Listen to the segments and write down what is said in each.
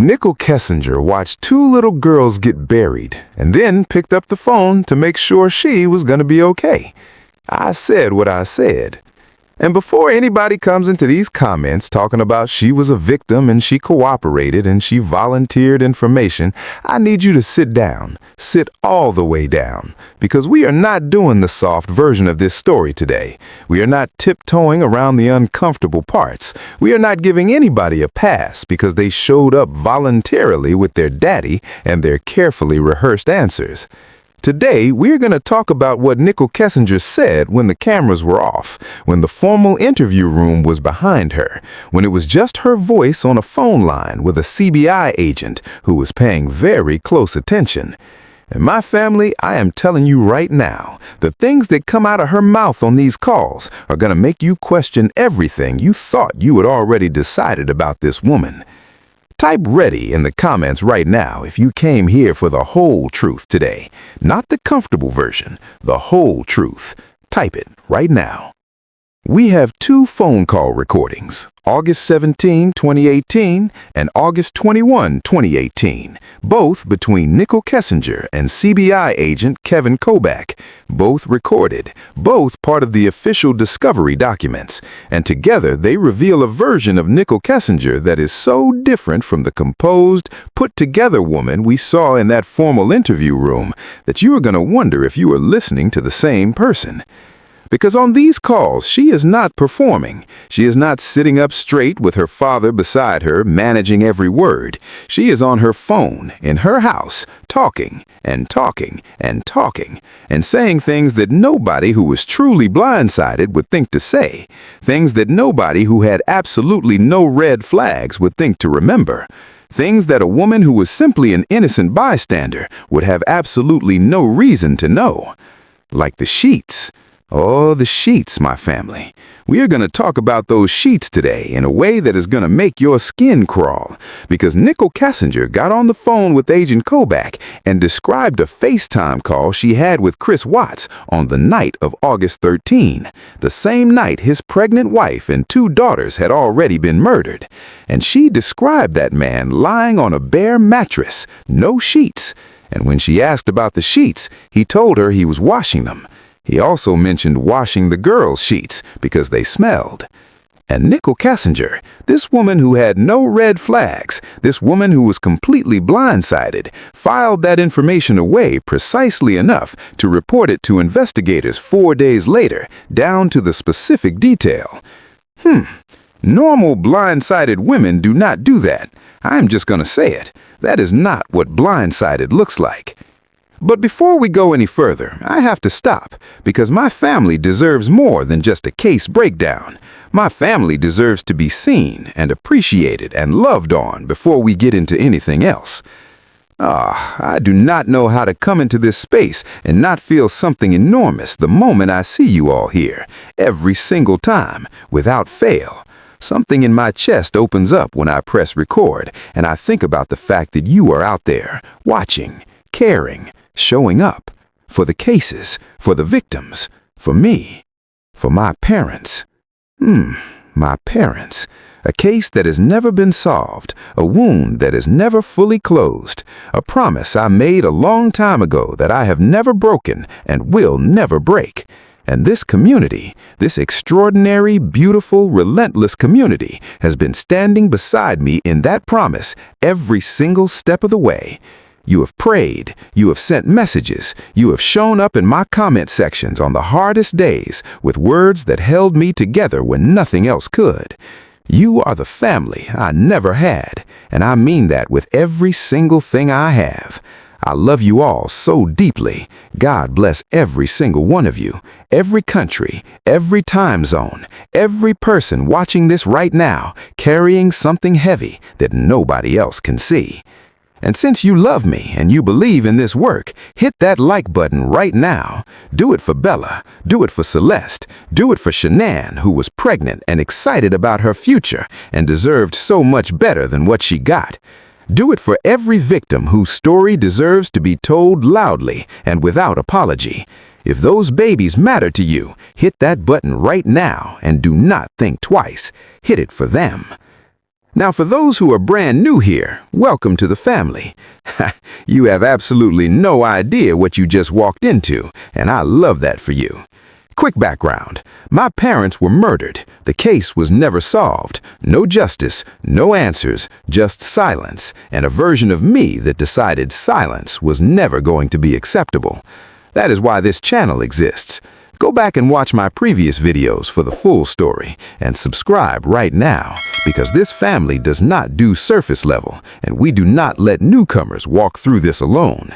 Nichol Kessinger watched two little girls get buried and then picked up the phone to make sure she was going to be okay. I said what I said. And before anybody comes into these comments talking about she was a victim and she cooperated and she volunteered information, I need you to sit down, sit all the way down, because we are not doing the soft version of this story today. We are not tiptoeing around the uncomfortable parts. We are not giving anybody a pass because they showed up voluntarily with their daddy and their carefully rehearsed answers. Today, we're going to talk about what Nichol Kessinger said when the cameras were off, when the formal interview room was behind her, when it was just her voice on a phone line with a CBI agent who was paying very close attention. And my family, I am telling you right now, the things that come out of her mouth on these calls are going to make you question everything you thought you had already decided about this woman. Type ready in the comments right now if you came here for the whole truth today, not the comfortable version, the whole truth. Type it right now. We have two phone call recordings, August 17, 2018 and August 21, 2018, both between Nichol Kessinger and CBI agent Kevin Kobach, both recorded, both part of the official discovery documents, and together they reveal a version of Nichol Kessinger that is so different from the composed, put-together woman we saw in that formal interview room that you are going to wonder if you are listening to the same person. Because on these calls, she is not performing. She is not sitting up straight with her father beside her, managing every word. She is on her phone, in her house, talking and talking and talking, and saying things that nobody who was truly blindsided would think to say, things that nobody who had absolutely no red flags would think to remember, things that a woman who was simply an innocent bystander would have absolutely no reason to know. Like the sheets. Oh, the sheets, my family. We are going to talk about those sheets today in a way that is going to make your skin crawl, because Nichol Kessinger got on the phone with Agent Kobach and described a FaceTime call she had with Chris Watts on the night of August 13, the same night his pregnant wife and two daughters had already been murdered. And she described that man lying on a bare mattress, no sheets. And when she asked about the sheets, he told her he was washing them. He also mentioned washing the girls' sheets because they smelled. And Nichol Kessinger, this woman who had no red flags, this woman who was completely blindsided, filed that information away precisely enough to report it to investigators 4 days later, down to the specific detail. Normal blindsided women do not do that. I'm just going to say it. That is not what blindsided looks like. But before we go any further, I have to stop, because my family deserves more than just a case breakdown. My family deserves to be seen and appreciated and loved on before we get into anything else. I do not know how to come into this space and not feel something enormous the moment I see you all here, every single time, without fail. Something in my chest opens up when I press record, and I think about the fact that you are out there, watching, caring, showing up, for the cases, for the victims, for me, for my parents. My parents. A case that has never been solved, a wound that is never fully closed, a promise I made a long time ago that I have never broken and will never break. And this community, this extraordinary, beautiful, relentless community, has been standing beside me in that promise every single step of the way. You have prayed, you have sent messages, you have shown up in my comment sections on the hardest days with words that held me together when nothing else could. You are the family I never had, and I mean that with every single thing I have. I love you all so deeply. God bless every single one of you, every country, every time zone, every person watching this right now, carrying something heavy that nobody else can see. And since you love me and you believe in this work, hit that like button right now. Do it for Bella. Do it for Celeste. Do it for Shanann, who was pregnant and excited about her future and deserved so much better than what she got. Do it for every victim whose story deserves to be told loudly and without apology. If those babies matter to you, hit that button right now and do not think twice. Hit it for them. Now, for those who are brand new here, welcome to the family. You have absolutely no idea what you just walked into, and I love that for you. Quick background. My parents were murdered. The case was never solved. No justice, no answers, just silence, and a version of me that decided silence was never going to be acceptable. That is why this channel exists. Go back and watch my previous videos for the full story, and subscribe right now, because this family does not do surface level, and we do not let newcomers walk through this alone.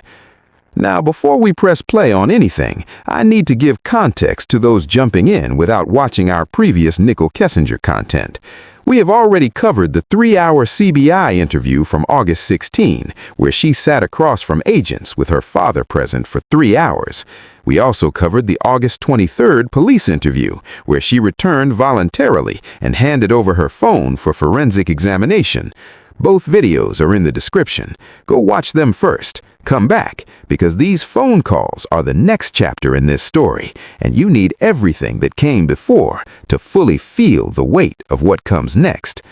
Now, before we press play on anything, I need to give context to those jumping in without watching our previous Nichol Kessinger content. We have already covered the 3-hour CBI interview from August 16, where she sat across from agents with her father present for 3 hours. We also covered the August 23rd police interview, where she returned voluntarily and handed over her phone for forensic examination. Both videos are in the description. Go watch them first. Come back, because these phone calls are the next chapter in this story, and you need everything that came before to fully feel the weight of what comes next.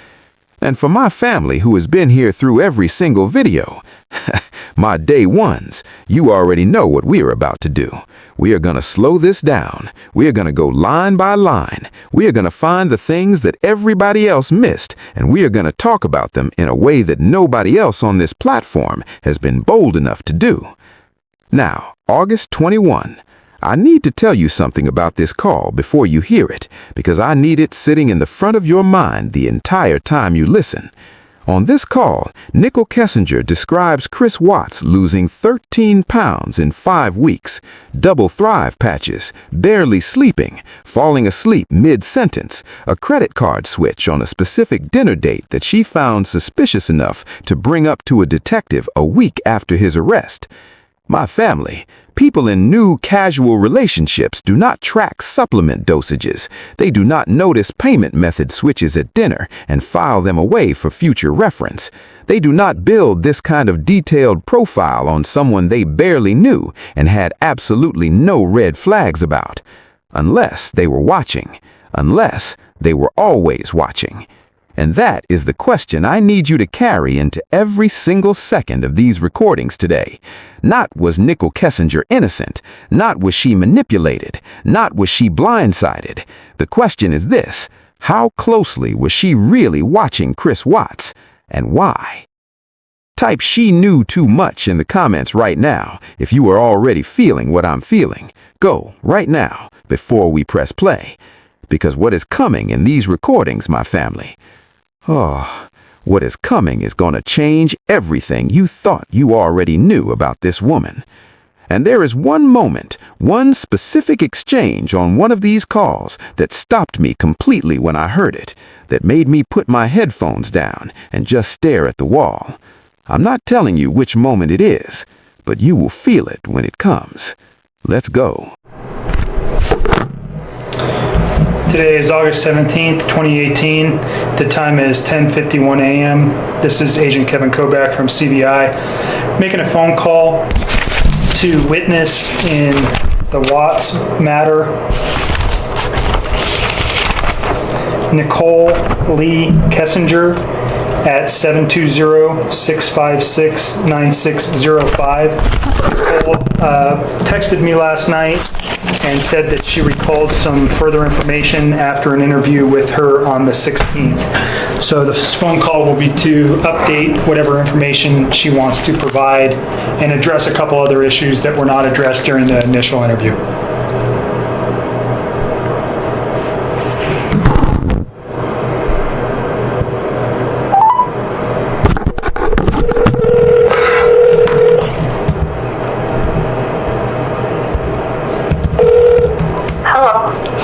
And for my family who has been here through every single video, my day ones, you already know what we are about to do. We are going to slow this down. We are going to go line by line. We are going to find the things that everybody else missed, and we are going to talk about them in a way that nobody else on this platform has been bold enough to do. Now, August 21. I need to tell you something about this call before you hear it, because I need it sitting in the front of your mind the entire time you listen. On this call, Nichol Kessinger describes Chris Watts losing 13 pounds in 5 weeks, double thrive patches, barely sleeping, falling asleep mid-sentence, a credit card switch on a specific dinner date that she found suspicious enough to bring up to a detective a week after his arrest. My family, people in new casual relationships do not track supplement dosages. They do not notice payment method switches at dinner and file them away for future reference. They do not build this kind of detailed profile on someone they barely knew and had absolutely no red flags about. Unless they were watching. Unless they were always watching. And that is the question I need you to carry into every single second of these recordings today. Not was Nichol Kessinger innocent, not was she manipulated, not was she blindsided. The question is this: how closely was she really watching Chris Watts, and why? Type "she knew too much" in the comments right now if you are already feeling what I'm feeling. Go, right now, before we press play. Because what is coming in these recordings, my family, what is coming is going to change everything you thought you already knew about this woman. And there is one moment, one specific exchange on one of these calls that stopped me completely when I heard it, that made me put my headphones down and just stare at the wall. I'm not telling you which moment it is, but you will feel it when it comes. Let's go. Today is August 17th, 2018. The time is 10:51 a.m. This is Agent Kevin Kovac from CBI, making a phone call to witness in the Watts matter, Nichol Lee Kessinger, at 720-656-9605. Nicole texted me last night and said that she recalled some further information after an interview with her on the 16th. So the phone call will be to update whatever information she wants to provide and address a couple other issues that were not addressed during the initial interview.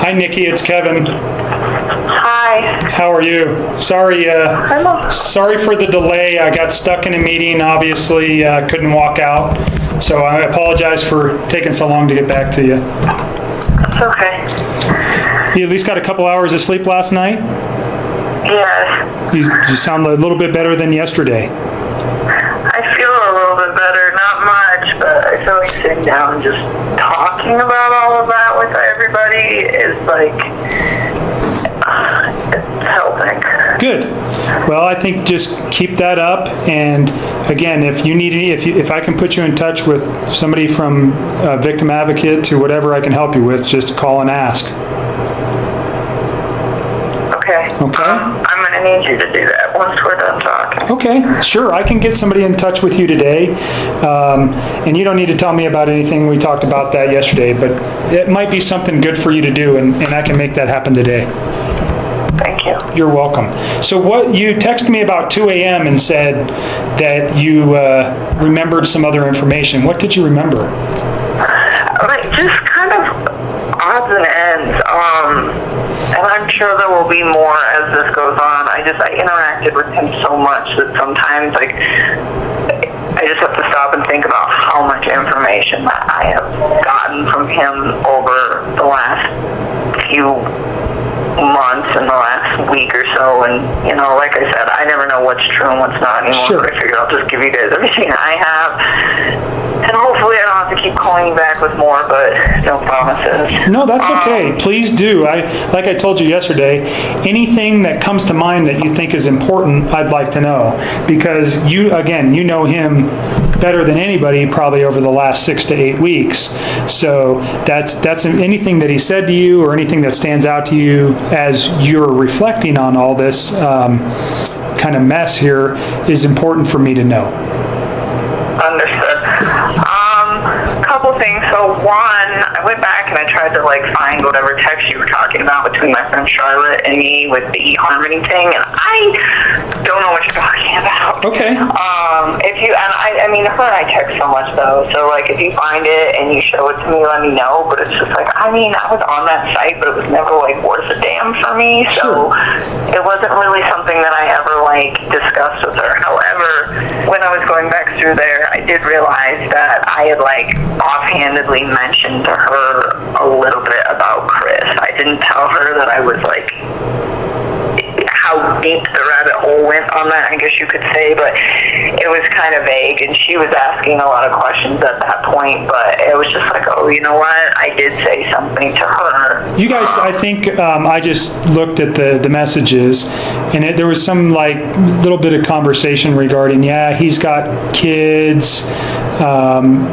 Hi, Nikki. It's Kevin. Hi. How are you? Sorry for the delay. I got stuck in a meeting. Obviously, couldn't walk out. So I apologize for taking so long to get back to you. It's okay. You at least got a couple hours of sleep last night? Yes. You sound a little bit better than yesterday. I feel a little bit better. Not much, but I feel like sitting down and just talking about all of that with everybody is like, it's helping. Good. Well, I think just keep that up. And again, if you need any, if I can put you in touch with somebody from Victim Advocate to whatever I can help you with, just call and ask. Okay. Okay. I'm going to need you to do that once we're done talking. Okay, sure. I can get somebody in touch with you today. And you don't need to tell me about anything. We talked about that yesterday, but it might be something good for you to do, and I can make that happen today. Thank you. You're welcome. So what, you texted me about 2 a.m. and said that you remembered some other information. What did you remember? Like, just kind of odds and ends. And I'm sure there will be more as this goes on. I interacted with him so much that sometimes, like, I just have to stop and think about how much information that I have gotten from him over the last few months and the last week or so. And, like I said, I never know what's true and what's not anymore. Sure. So I figured I'll just give you guys everything I have. And hopefully I don't have to keep calling you back with more, but no promises. No, that's okay. Please do. Like I told you yesterday, anything that comes to mind that you think is important, I'd like to know. Because you know him better than anybody probably over the last 6 to 8 weeks. So that's anything that he said to you or anything that stands out to you as you're reflecting on all this kind of mess here is important for me to know. Understood. Couple things. So one, I went back and I tried to find whatever text you were talking about between my friend Charlotte and me with the eHarmony thing, and I don't know what you're talking about. Okay. If you her and I text so much though. So if you find it and you show it to me, let me know. But it's just I was on that site, but it was never worth a damn for me. So it wasn't really something that I ever discussed with her. However, when I was going back through there, I did realize that I had offhandedly mentioned to her a little bit about Chris. I didn't tell her that I was how deep the rabbit hole went on that, I guess you could say, but it was kind of vague, and she was asking a lot of questions at that point, but it was just oh, you know what, I did say something to her. You guys, I think, I just looked at the messages, and there was some little bit of conversation regarding, he's got kids.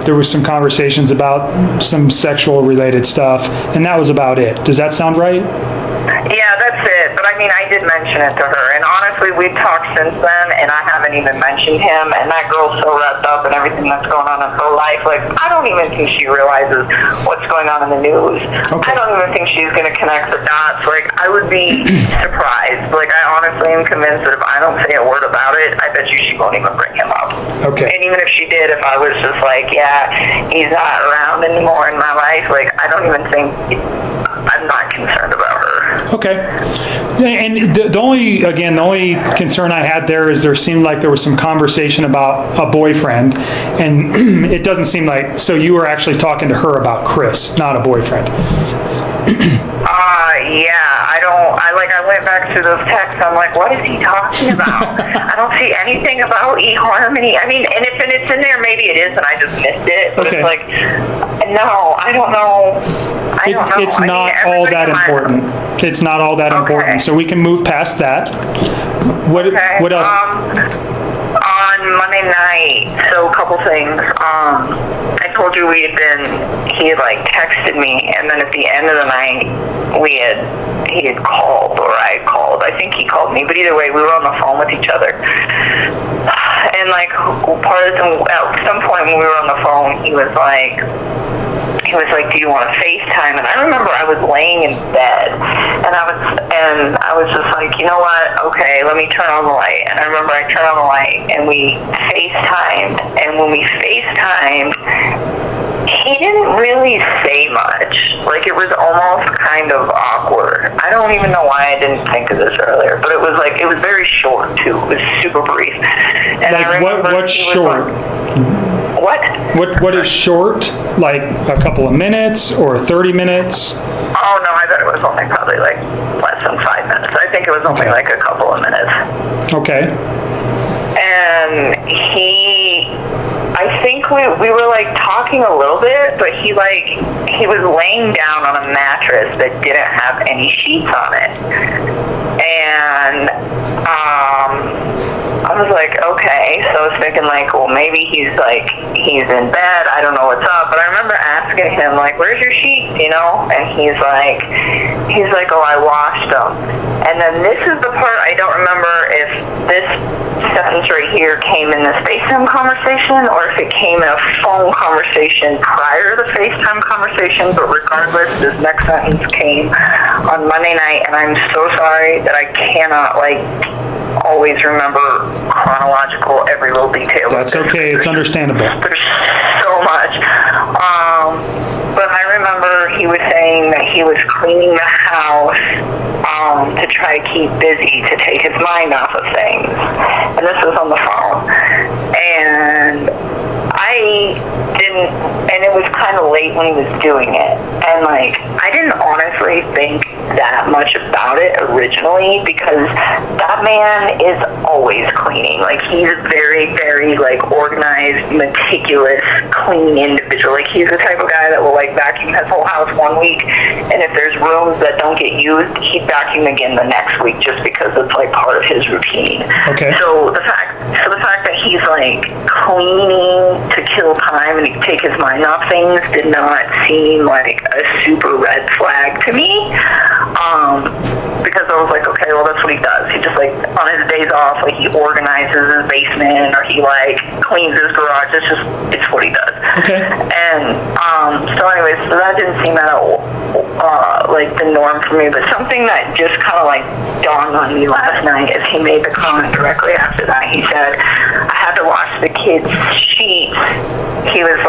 There was some conversations about some sexual related stuff, and that was about it. Does that sound right? Yeah, that's it. But I did mention it to her, and honestly, we've talked since then, and I haven't even mentioned him, and that girl's so wrapped up in everything that's going on in her life. I don't even think she realizes what's going on in the news. Okay. I don't even think she's going to connect the dots. I would be surprised. I honestly am convinced that if I don't say a word about it, I bet you she won't even bring him up. Okay. And even if she did, if I was just he's not around anymore in my life, I don't even think, I'm not concerned about her. Okay. And the only concern I had there seemed like there was some conversation about a boyfriend, and it doesn't seem so you were actually talking to her about Chris, not a boyfriend. Yeah, I went back through those texts. I'm what is he talking about? I don't see anything about eHarmony. And if it's in there, maybe it is, and I just missed it. But okay. It's no, I don't know. It's not all that important. It's not all that important. So we can move past that. What else? On Monday night, so a couple things. I told you he had texted me, and then at the end of the night, he had called, or I had called. I think he called me, but either way, we were on the phone with each other. And at some point when we were on the phone, he was like, do you want to FaceTime? And I remember I was laying in bed, and I was just you know what? Okay, let me turn on the light. And I remember I turned on the light, and we FaceTimed. And when we FaceTimed, he didn't really say much. It was almost kind of awkward. I don't even know why I didn't think of this earlier, but it was it was very short too. It was super brief. And I remember what's short? What is short? A couple of minutes or 30 minutes? Oh no, I bet it was only probably less than 5 minutes. I think it was only a couple of minutes. Okay. And I think think we were like talking a little bit, but he was laying down on a mattress that didn't have any sheets on it. And I was like, okay. So I was thinking like, well, maybe he's in bed. I don't know what's up. But I remember asking him like, where's your sheets, you know? And he's like, oh, I washed them. And then this is the part I don't remember if this sentence right here came in this FaceTime conversation or if it came in a phone conversation prior to the FaceTime conversation. But regardless, this next sentence came on Monday night, and I'm so sorry that I cannot always remember chronological every little detail. That's okay. It's understandable. There's so much. But I remember he was saying that he was cleaning the house to try to keep busy to take his mind off of things. And this was on the phone. And it was kind of late when he was doing it. And I didn't honestly think that much about it originally because that man is always cleaning. He's a very, very organized, meticulous, clean individual. He's the type of guy that will vacuum his whole house one week, and if there's rooms that don't get used, he'd vacuum again the next week just because it's part of his routine. Okay. So the fact that he's cleaning to kill time and he take his mind off things did not seem like a super red flag to me. Because I was okay, well, that's what he does. He just on his days off, he organizes his basement or he cleans his garage. It's what he does. Okay. And so anyways, so that didn't seem at all the norm for me. But something that just kind of dawned on me last night is he made the comment directly after that. He said, I had to wash the kids' sheets. He was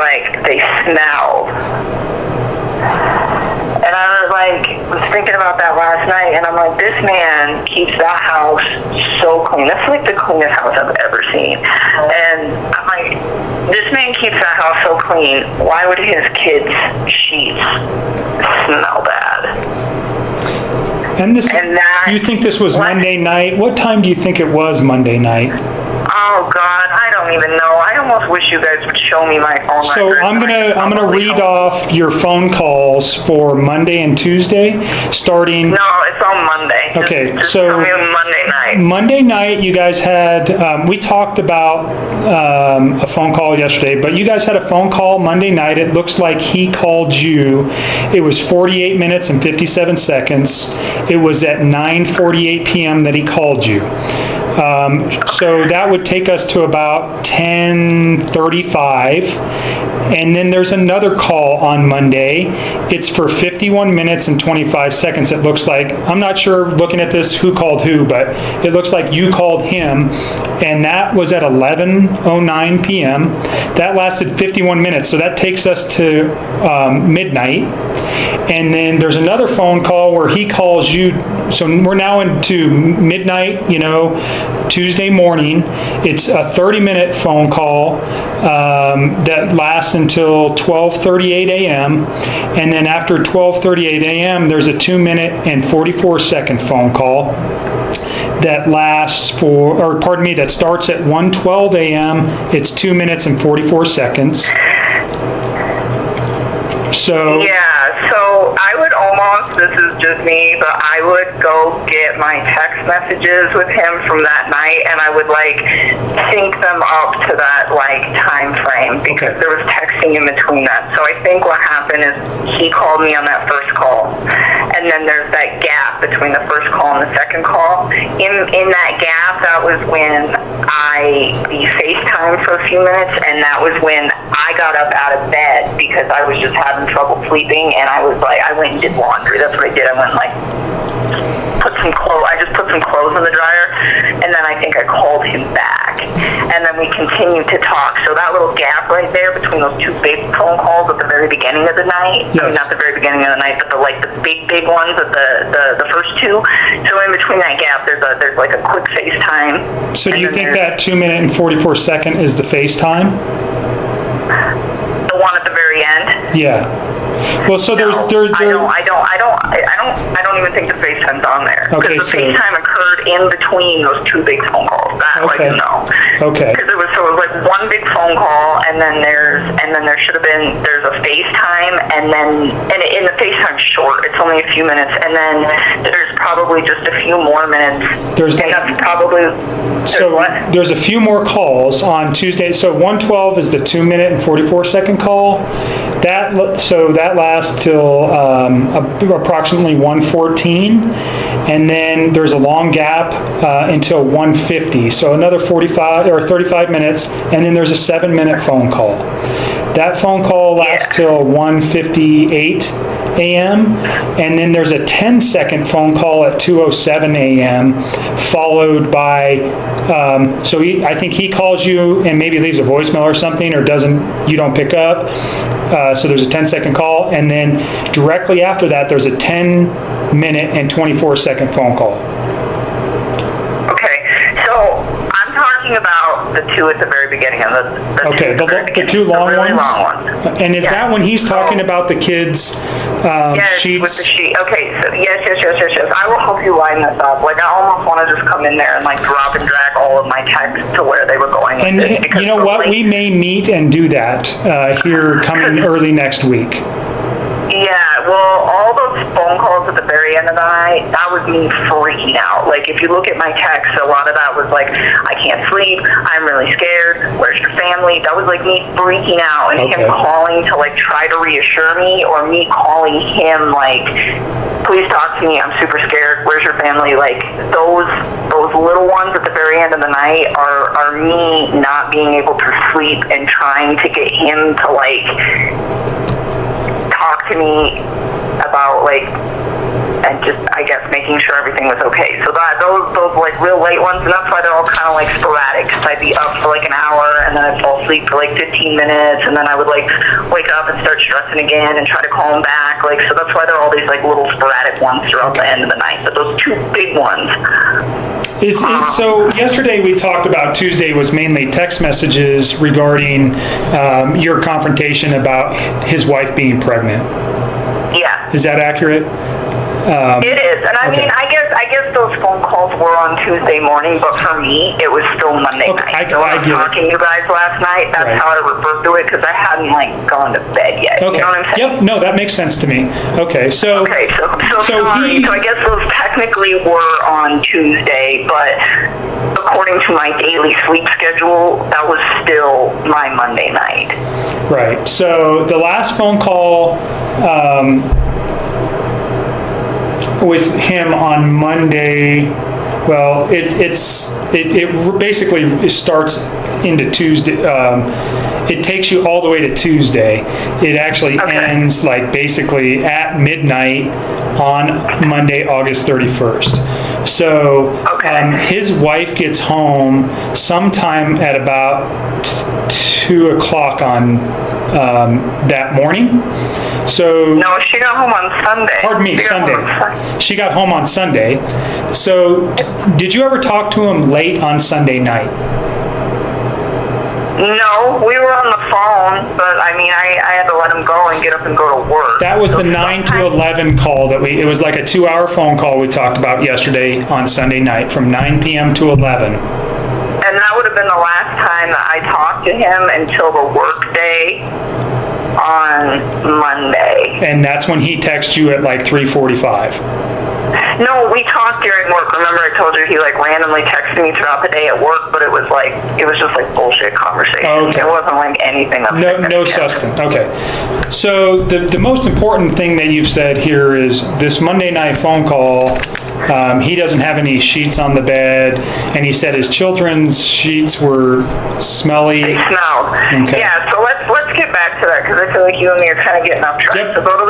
they smelled. And I was thinking about that last night, and I'm this man keeps that house so clean. That's the cleanest house I've ever seen. And I'm this man keeps that house so clean. Why would his kids' sheets smell bad? And you think this was Monday night? What time do you think it was Monday night? Oh God, I don't even know. I almost wish you guys would show me my phone So records. I'm gonna read off your phone calls for Monday and Tuesday, starting. No, it's on Monday. Just so tell me on Monday night. Monday night, you guys had. We talked about a phone call yesterday, but you guys had a phone call Monday night. It looks like he called you. It was 48 minutes and 57 seconds. It was at 9:48 p.m. that he called you. So that would take us to about 10:35. And then there's another call on Monday. It's for 51 minutes and 25 seconds, it looks like. I'm not sure, looking at this, who called who, but it looks like you called him. And that was at 11:09 p.m. That lasted 51 minutes. So that takes us to midnight. And then there's another phone call where he calls you. So we're now into midnight, Tuesday morning. It's a 30-minute phone call that lasts until 12:38 a.m. And then after 12:38 a.m., there's a 2-minute and 44-second phone call that that starts at 1:12 a.m. It's 2 minutes and 44 seconds. So yeah, so I would almost, this is just me, but I would go get my text messages with him from that night, and I would sync them up to that time frame because there was texting in between that. So I think what happened is he called me on that first call, and then there's that gap between the first call and the second call. In that gap, that was when we FaceTimed for a few minutes, and that was when I got up out of bed because I was just having trouble sleeping, and I went and did laundry. That's what I did. I went I just put some clothes in the dryer, and then I think I called him back, and then we continued to talk. So that little gap right there between those two big phone calls at the very beginning of the night, yes. I mean, not the very beginning of the night, but the big ones at the first two. So in between that gap, there's a quick FaceTime. So do you think that 2-minute and 44-second is the FaceTime? The one at the very end? Yeah. Well, so there's I don't even think the FaceTime's on there. Okay, because the FaceTime occurred in between those two big phone calls. That I do know. Okay. Because it was one big phone call, and then there should have been, there's a FaceTime, and in the FaceTime short, it's only a few minutes, and then there's probably just a few more minutes. That's probably, there's a few more calls on Tuesday. So 112 is the 2-minute and 44-second call. That lasts till approximately 114, and then there's a long gap until 150. So another 45 or 35 minutes, and then there's a 7-minute phone call. That phone call lasts till 1:58 a.m. and then there's a 10-second phone call at 2:07 a.m. followed by I think he calls you and maybe leaves a voicemail or something, or you don't pick up. So there's a 10-second call, and then directly after that there's a 10-minute and 24-second phone call. Okay, so I'm talking about the two at the very beginning of the two long really ones. Long ones. And is that when he's talking about the kids' yes, sheets? with the sheet. Okay, so yes. I will help you line this up. Like, I almost want to just come in there and like drop and drag all of my texts to where they were going. And you know what? We may meet and do that here coming early next week. Yeah, well, all those phone calls at the very end of the night, that was me freaking out. Like, if you look at my texts, a lot of that was like, I can't sleep, I'm really scared, where's your family? That was like me freaking out, and him calling to like try to reassure me, or me calling him like, please talk to me, I'm super scared, where's your family? Like, those little ones at the very end of the night are me not being able to sleep and trying to get him to like talk to me about like, and just, I guess, making sure everything was okay. So those like real late ones, and that's why they're all kind of like sporadic, because I'd be up for like an hour, and then I'd fall asleep for like 15 minutes, and then I would like wake up and start stressing again and try to call him back. Like, so that's why there are all these like little sporadic ones throughout the end of the night. But those two big ones. So yesterday we talked about, Tuesday was mainly text messages regarding your confrontation about his wife being pregnant. Yeah. Is that accurate? It is, and I mean, I guess those phone calls were on Tuesday morning, but for me, it was still Monday night. So when I was talking to you guys last night, that's how I referred to it, because I hadn't like gone to bed yet. Okay. You know what I'm saying? Yep. No, that makes sense to me. Okay. So I guess those technically were on Tuesday, but according to my daily sleep schedule, that was still my Monday night. Right. So the last phone call with him on Monday, well, it basically starts into Tuesday. It takes you all the way to Tuesday. It actually ends like basically at midnight on Monday, August 31st. So his wife gets home sometime at about 2 o'clock on that morning. So no, she got home on Sunday. Pardon me, Sunday. She got home on Sunday. So did you ever talk to him late on Sunday night? No, we were on the phone, but I mean, I had to let him go and get up and go to work. That was the 9 to 11 call it was like a 2-hour phone call we talked about yesterday on Sunday night from 9 p.m. to 11. And that would have been the last time that I talked to him until the work day on Monday. And that's when he texted you at like 3:45. No, we talked during work. Remember I told you he like randomly texted me throughout the day at work, but it was just like bullshit conversation. Okay. It wasn't like anything of No substance. Okay. So the most important thing that you've said here is this Monday night phone call. He doesn't have any sheets on the bed, and he said his children's sheets were smelly. They smelled. Okay. Yeah. So let's get back to that, because I feel like you and me are kind of getting off track. Yep. So go to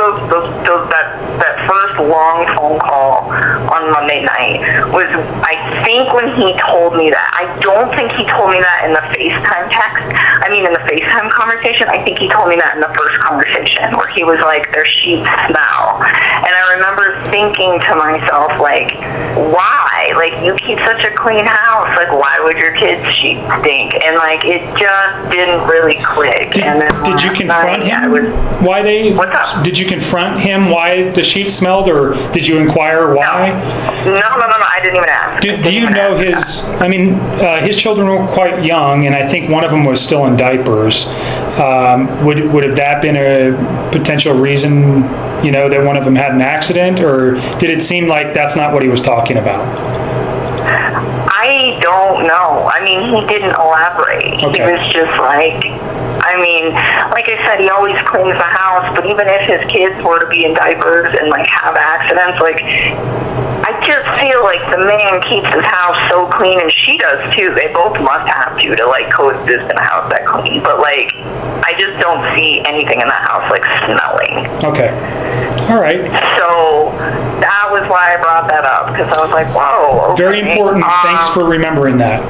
that first long phone call on Monday night was, I think, when he told me that. I don't think he told me that in the FaceTime text. I mean, in the FaceTime conversation. I think he told me that in the first conversation, where he was like, their sheets smell. And I remember thinking to myself, like, why? Like, you keep such a clean house. Like, why would your kids' sheets stink? And like, it just didn't really click. And then Did you confront him? Why they? What's up? Did you confront him why the sheet smelled, or did you inquire why? No, I didn't even ask. Do you know his? I mean, his children were quite young, and I think one of them was still in diapers. Would have that been a potential reason? You know, that one of them had an accident, or did it seem like that's not what he was talking about? I don't know. I mean, he didn't elaborate. Okay. He was just like, I mean, like I said, he always cleans the house, but even if his kids were to be in diapers and like have accidents, like, I just feel like the man keeps his house so clean, and she does too. They both must have to like coexist in a house that clean. But like, I just don't see anything in that house like smelling. Okay. All right. So that was why I brought that up, because I was like, whoa. Okay. Very important. Thanks for remembering that.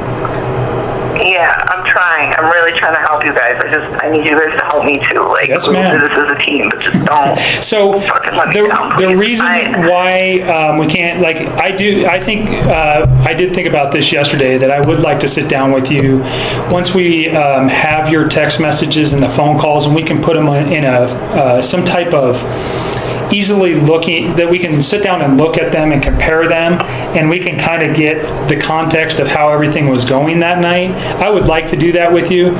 Yeah, I'm trying. I'm really trying to help you guys. I need you guys to help me too. Like, Yes, we'll ma'am. do this as a team, but just don't. So fucking let me down, the please. reason why we can't, like, I did think about this yesterday, that I would like to sit down with you once we have your text messages and the phone calls, and we can put them in a some type of easily looking, that we can sit down and look at them and compare them, and we can kind of get the context of how everything was going that night. I would like to do that with you.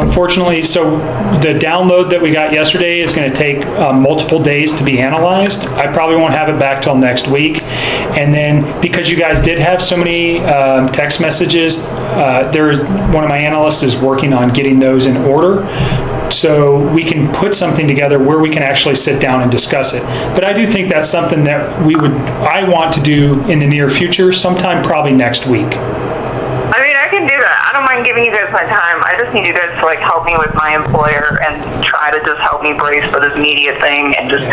Unfortunately, so the download that we got yesterday is going to take multiple days to be analyzed. I probably won't have it back till next week. And then because you guys did have so many text messages, one of my analysts is working on getting those in order, so we can put something together where we can actually sit down and discuss it. But I do think that's something that I want to do in the near future, sometime probably next week. I mean, I can do that. I don't mind giving you guys my time. I just need you guys to like help me with my employer and try to just help me brace for this media thing and just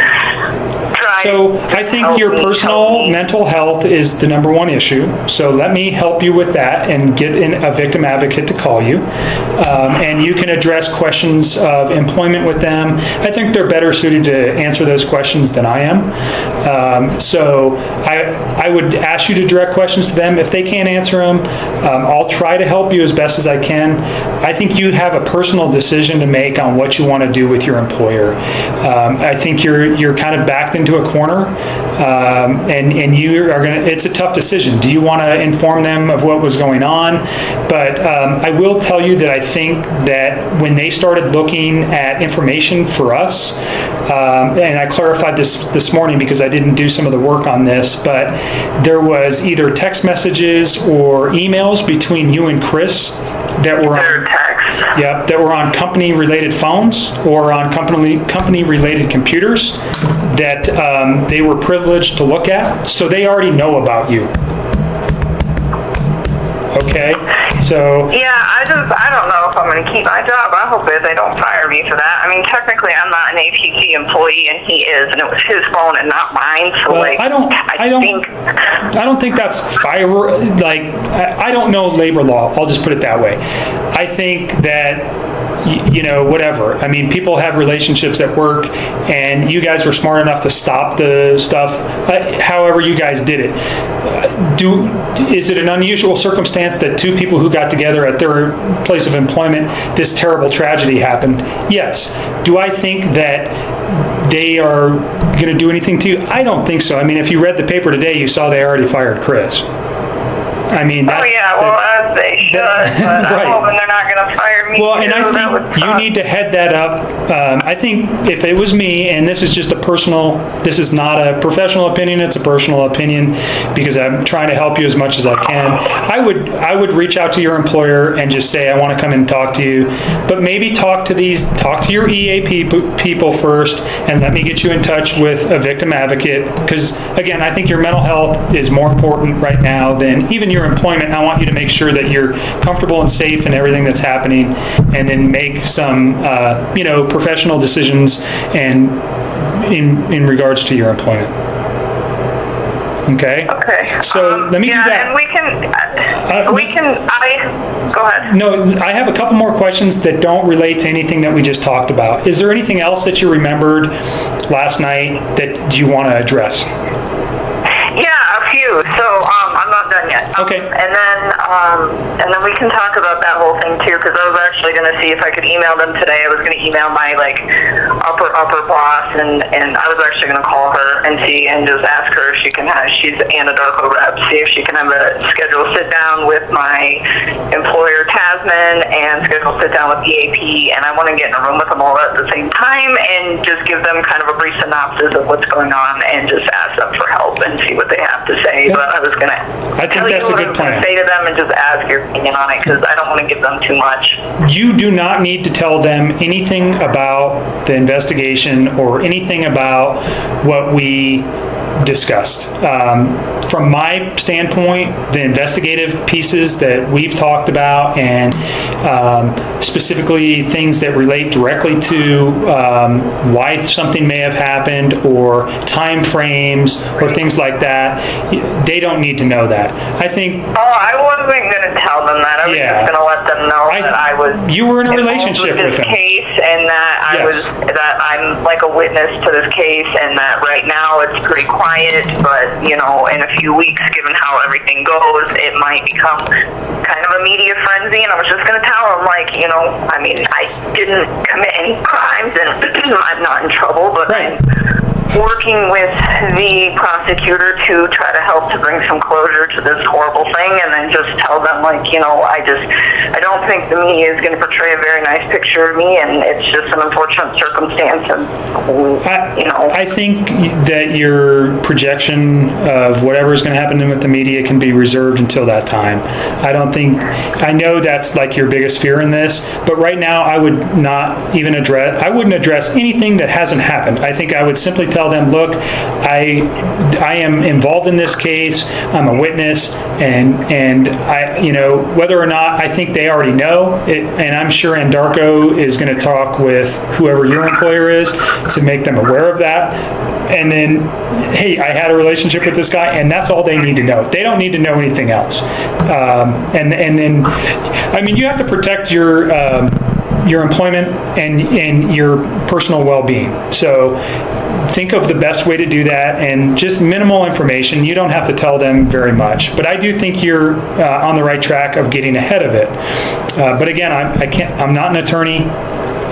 try. So I think your personal mental health is the number one issue. So let me help you with that and get a victim advocate to call you. And you can address questions of employment with them. I think they're better suited to answer those questions than I am. So I would ask you to direct questions to them. If they can't answer them, I'll try to help you as best as I can. I think you have a personal decision to make on what you want to do with your employer. I think you're kind of backed into a corner, and you are going to, it's a tough decision. Do you want to inform them of what was going on? But I will tell you that I think that when they started looking at information for us, and I clarified this morning because I didn't do some of the work on this, but there was either text messages or emails between you and Chris that were on, that were on company-related phones or on company-related computers that they were privileged to look at, so they already know about you. Okay, so... Yeah, I don't know if I'm going to keep my job. I hope that they don't fire me for that. I mean, technically, I'm not an APT employee, and he is, and it was his phone and not mine, so, well, like, I don't think that's fire, like, I don't know labor law, I'll just put it that way. I think that, you know, whatever. I mean, people have relationships at work, and you guys were smart enough to stop the stuff, however you guys did it. Is it an unusual circumstance that two people who got together at their place of employment, this terrible tragedy happened? Yes. Do I think that they are going to do anything to you? I don't think so. I mean, if you read the paper today, you saw they already fired Chris. I mean, as they should, but right. I'm hoping they're not going to fire me. Well, and I think you need to head that up. I think if it was me, and this is just this is not a professional opinion, it's a personal opinion, because I'm trying to help you as much as I can. I would reach out to your employer and just say, I want to come and talk to you, but maybe talk to your EAP people first, and let me get you in touch with a victim advocate, because again, I think your mental health is more important right now than even your employment. I want you to make sure that you're comfortable and safe in everything that's happening, and then make some professional decisions and in regards to your employment. Okay. So let me do that. And we can. Go ahead. No, I have a couple more questions that don't relate to anything that we just talked about. Is there anything else that you remembered last night that you want to address? Yeah, a few. So I'm not done yet. Okay. And then And then we can talk about that whole thing too, because I was actually going to see if I could email them today. I was going to email my upper boss, and I was actually going to call her and see and just ask her if she can have. She's Anadarko rep. See if she can have a scheduled sit down with my employer Tasman and schedule sit down with EAP. And I want to get in a room with them all at the same time and just give them kind of a brief synopsis of what's going on and just ask them for help and see what they have to say. Yep. But I was going to tell you what I was going to say to them and just ask your opinion on it, because I don't want to give them too much. You do not need to tell them anything about the investigation or anything about what we discussed. From my standpoint, the investigative pieces that we've talked about, and specifically things that relate directly to why something may have happened or time frames or things like that, they don't need to know that. I think... Oh, I wasn't going to tell them that. I was just going to let them know that I was... You were in a relationship with this him. case, and that I'm like a witness to this case, and that right now it's pretty quiet, but, in a few weeks, given how everything goes, it might become kind of a media frenzy. And I was just going to tell them, I didn't commit any crimes, and I'm not in trouble, but I'm working with the prosecutor to try to help to bring some closure to this horrible thing, and then just tell them, I don't think the media is going to portray a very nice picture of me, and it's just an unfortunate circumstance, and, I think that your projection of whatever is going to happen with the media can be reserved until that time. I know that's like your biggest fear in this, but right now I would not even I wouldn't address anything that hasn't happened. I think I would simply tell them, look, I am involved in this case, I'm a witness, and I, whether or not, I think they already know it, and I'm sure Anadarko is going to talk with whoever your employer is to make them aware of that. And then, hey, I had a relationship with this guy, and that's all they need to know. They don't need to know anything else. And then, you have to protect your employment and your personal well-being. So think of the best way to do that, and just minimal information. You don't have to tell them very much, but I do think you're on the right track of getting ahead of it. But again, I'm not an attorney,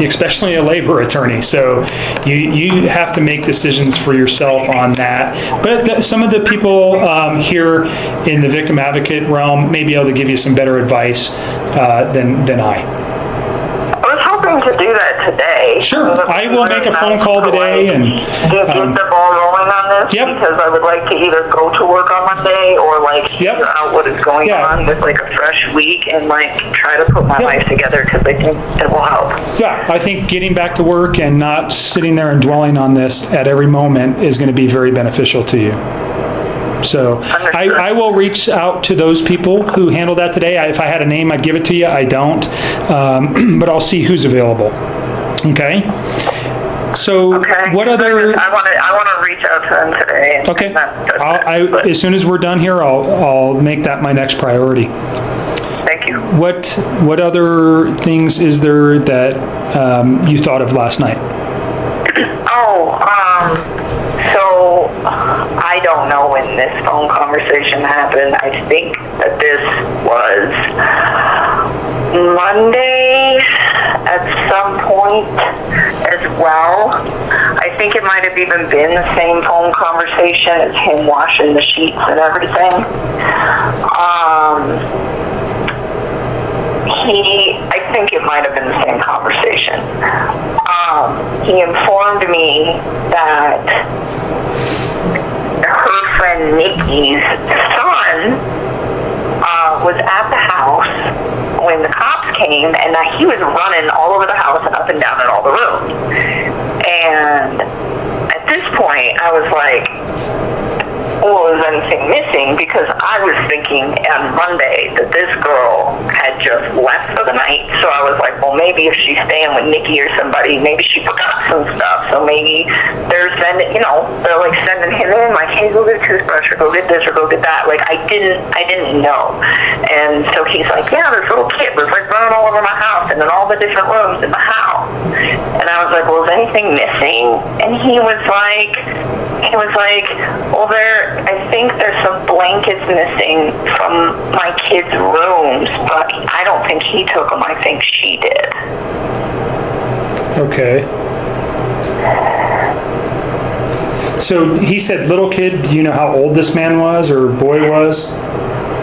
especially a labor attorney, so you have to make decisions for yourself on that. But some of the people here in the victim advocate realm may be able to give you some better advice than I. To do that today. Sure, I will make a phone call today and get the ball rolling on this, because I would like to either go to work on Monday or figure out what is going on with a fresh week and try to put my life together, because I think it will help. Yeah, I think getting back to work and not sitting there and dwelling on this at every moment is going to be very beneficial to you. So I will reach out to those people who handle that today. If I had a name, I'd give it to you. I don't, but I'll see who's available. Okay. So what other? I want to reach out to them today. Okay. As soon as we're done here, I'll make that my next priority. Thank you. What other things is there that you thought of last night? So I don't know when this phone conversation happened. I think that this was Monday at some point as well. I think it might have even been the same phone conversation as him washing the sheets and everything. I think it might have been the same conversation. He informed me that her friend Nikki's son was at the house when the cops came, and that he was running all over the house and up and down in all the rooms. And at this point, I was like, well, is anything missing? Because I was thinking on Monday that this girl had just left for the night. So I was like, well, maybe if she's staying with Nikki or somebody, maybe she forgot some stuff. So maybe they're sending, they're sending him in, hey, go get a toothbrush or go get this or go get that. I didn't know. And so he's like, yeah, this little kid was running all over my house and in all the different rooms in the house. And I was like, well, is anything missing? And he was like, well, there I think there's some blankets missing from my kids' rooms, but I don't think he took them. I think she did. Okay. So he said little kid. Do you know how old this man was or boy was?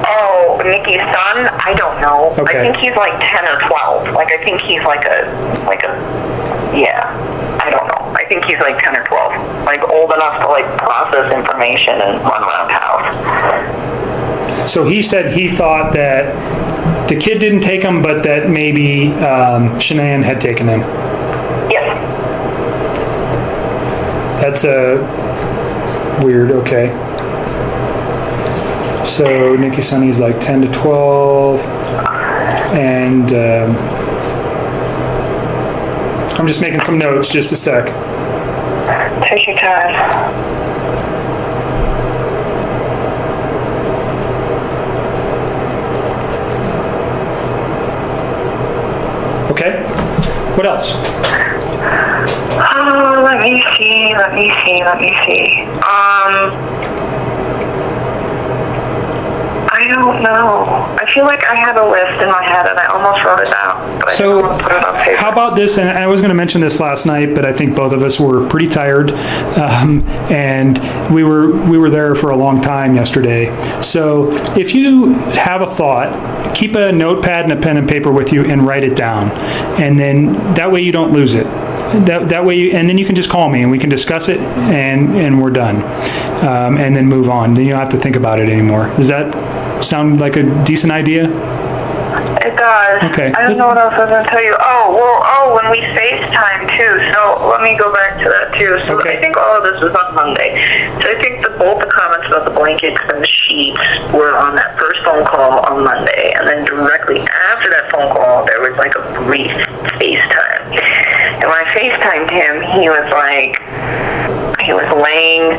Oh, Nikki's son? I don't know. Okay. I think he's like 10 or 12. Like, I think he's yeah. I don't know. I think he's like 10 or 12. Like, old enough to, like, process information and run around house. So he said he thought that the kid didn't take him, but that maybe Shanann had taken him. Yes. That's weird. Okay. So Nikki Sonny's like 10 to 12, and I'm just making some notes. Just a sec. Take your time. Okay. What else? Oh, let me see. I don't know. I feel like I had a list in my head and I almost wrote it down, but I So, didn't want to put it on paper. how about this? And I was going to mention this last night, but I think both of us were pretty tired, and we were there for a long time yesterday. So, if you have a thought, keep a notepad and a pen and paper with you and write it down, and then that way you don't lose it. That way, and then you can just call me and we can discuss it, and we're done, and then move on. Then you don't have to think about it anymore. Does that sound like a decent idea? It does. Okay. I don't know what else I was going to tell you. When we FaceTime too, so let me go back to that too. So Okay. I think all of this was on Monday. So I think both the comments about the blankets and the sheets were on that first phone call on Monday. And then directly after that phone call, there was like a brief FaceTime. And when I FaceTimed him, he was laying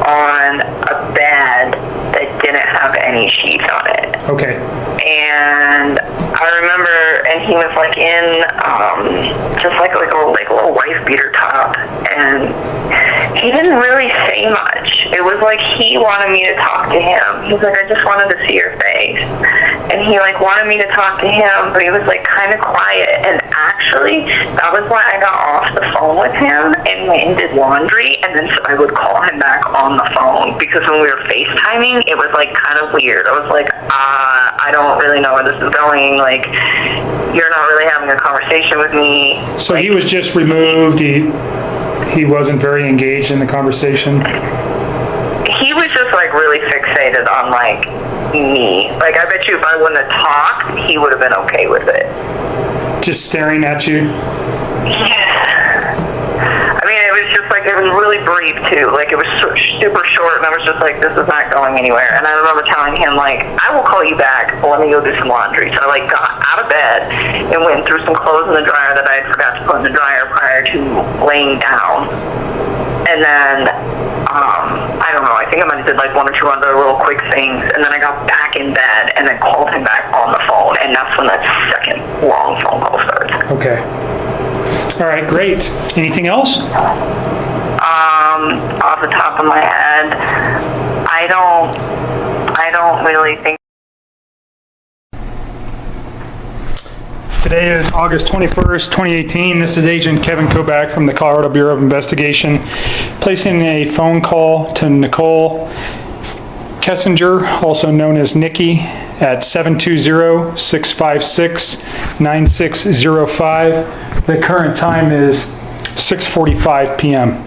on a bed that didn't have any sheets on it. Okay. And I remember, and he was like in just like a little wife beater top, and he didn't really say much. It was like he wanted me to talk to him. He's like, I just wanted to see your face, and he like wanted me to talk to him, but he was like kind of quiet. And actually, that was why I got off the phone with him and went and did laundry, and then I would call him back on the phone, because when we were FaceTiming, it was like kind of weird. I was like, I don't really know where this is going. Like, you're not really having a conversation with me. So he was just removed. He wasn't very engaged in the conversation. He was just like really fixated on like me. Like, I bet you if I wouldn't have talked, he would have been okay with it. Just staring at you. I mean, it was just like, it was really brief too. Like, it was super short, and I was just like, this is not going anywhere. And I remember telling him like, I will call you back, but let me go do some laundry. So I like got out of bed and went and threw some clothes in the dryer that I had forgot to put in the dryer prior to laying down. And then, I don't know, I think I might have did like one or two other little quick things, and then I got back in bed and then called him back on the phone, and that's when that second long phone call started. Okay. All right, great. Anything else? Off the top of my head, I don't really think. Today is August 21st, 2018. This is Agent Kevin Koback from the Colorado Bureau of Investigation, placing a phone call to Nichol Kessinger, also known as Nikki, at 720-656-9605. The current time is 6:45 p.m.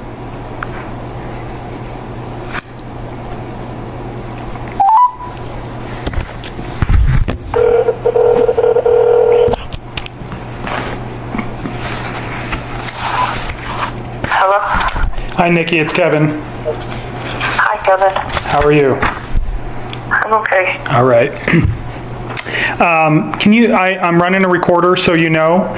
Hello? Hi, Nikki. It's Kevin. Hi, Kevin. How are you? I'm okay. All right. I'm running a recorder, so you know.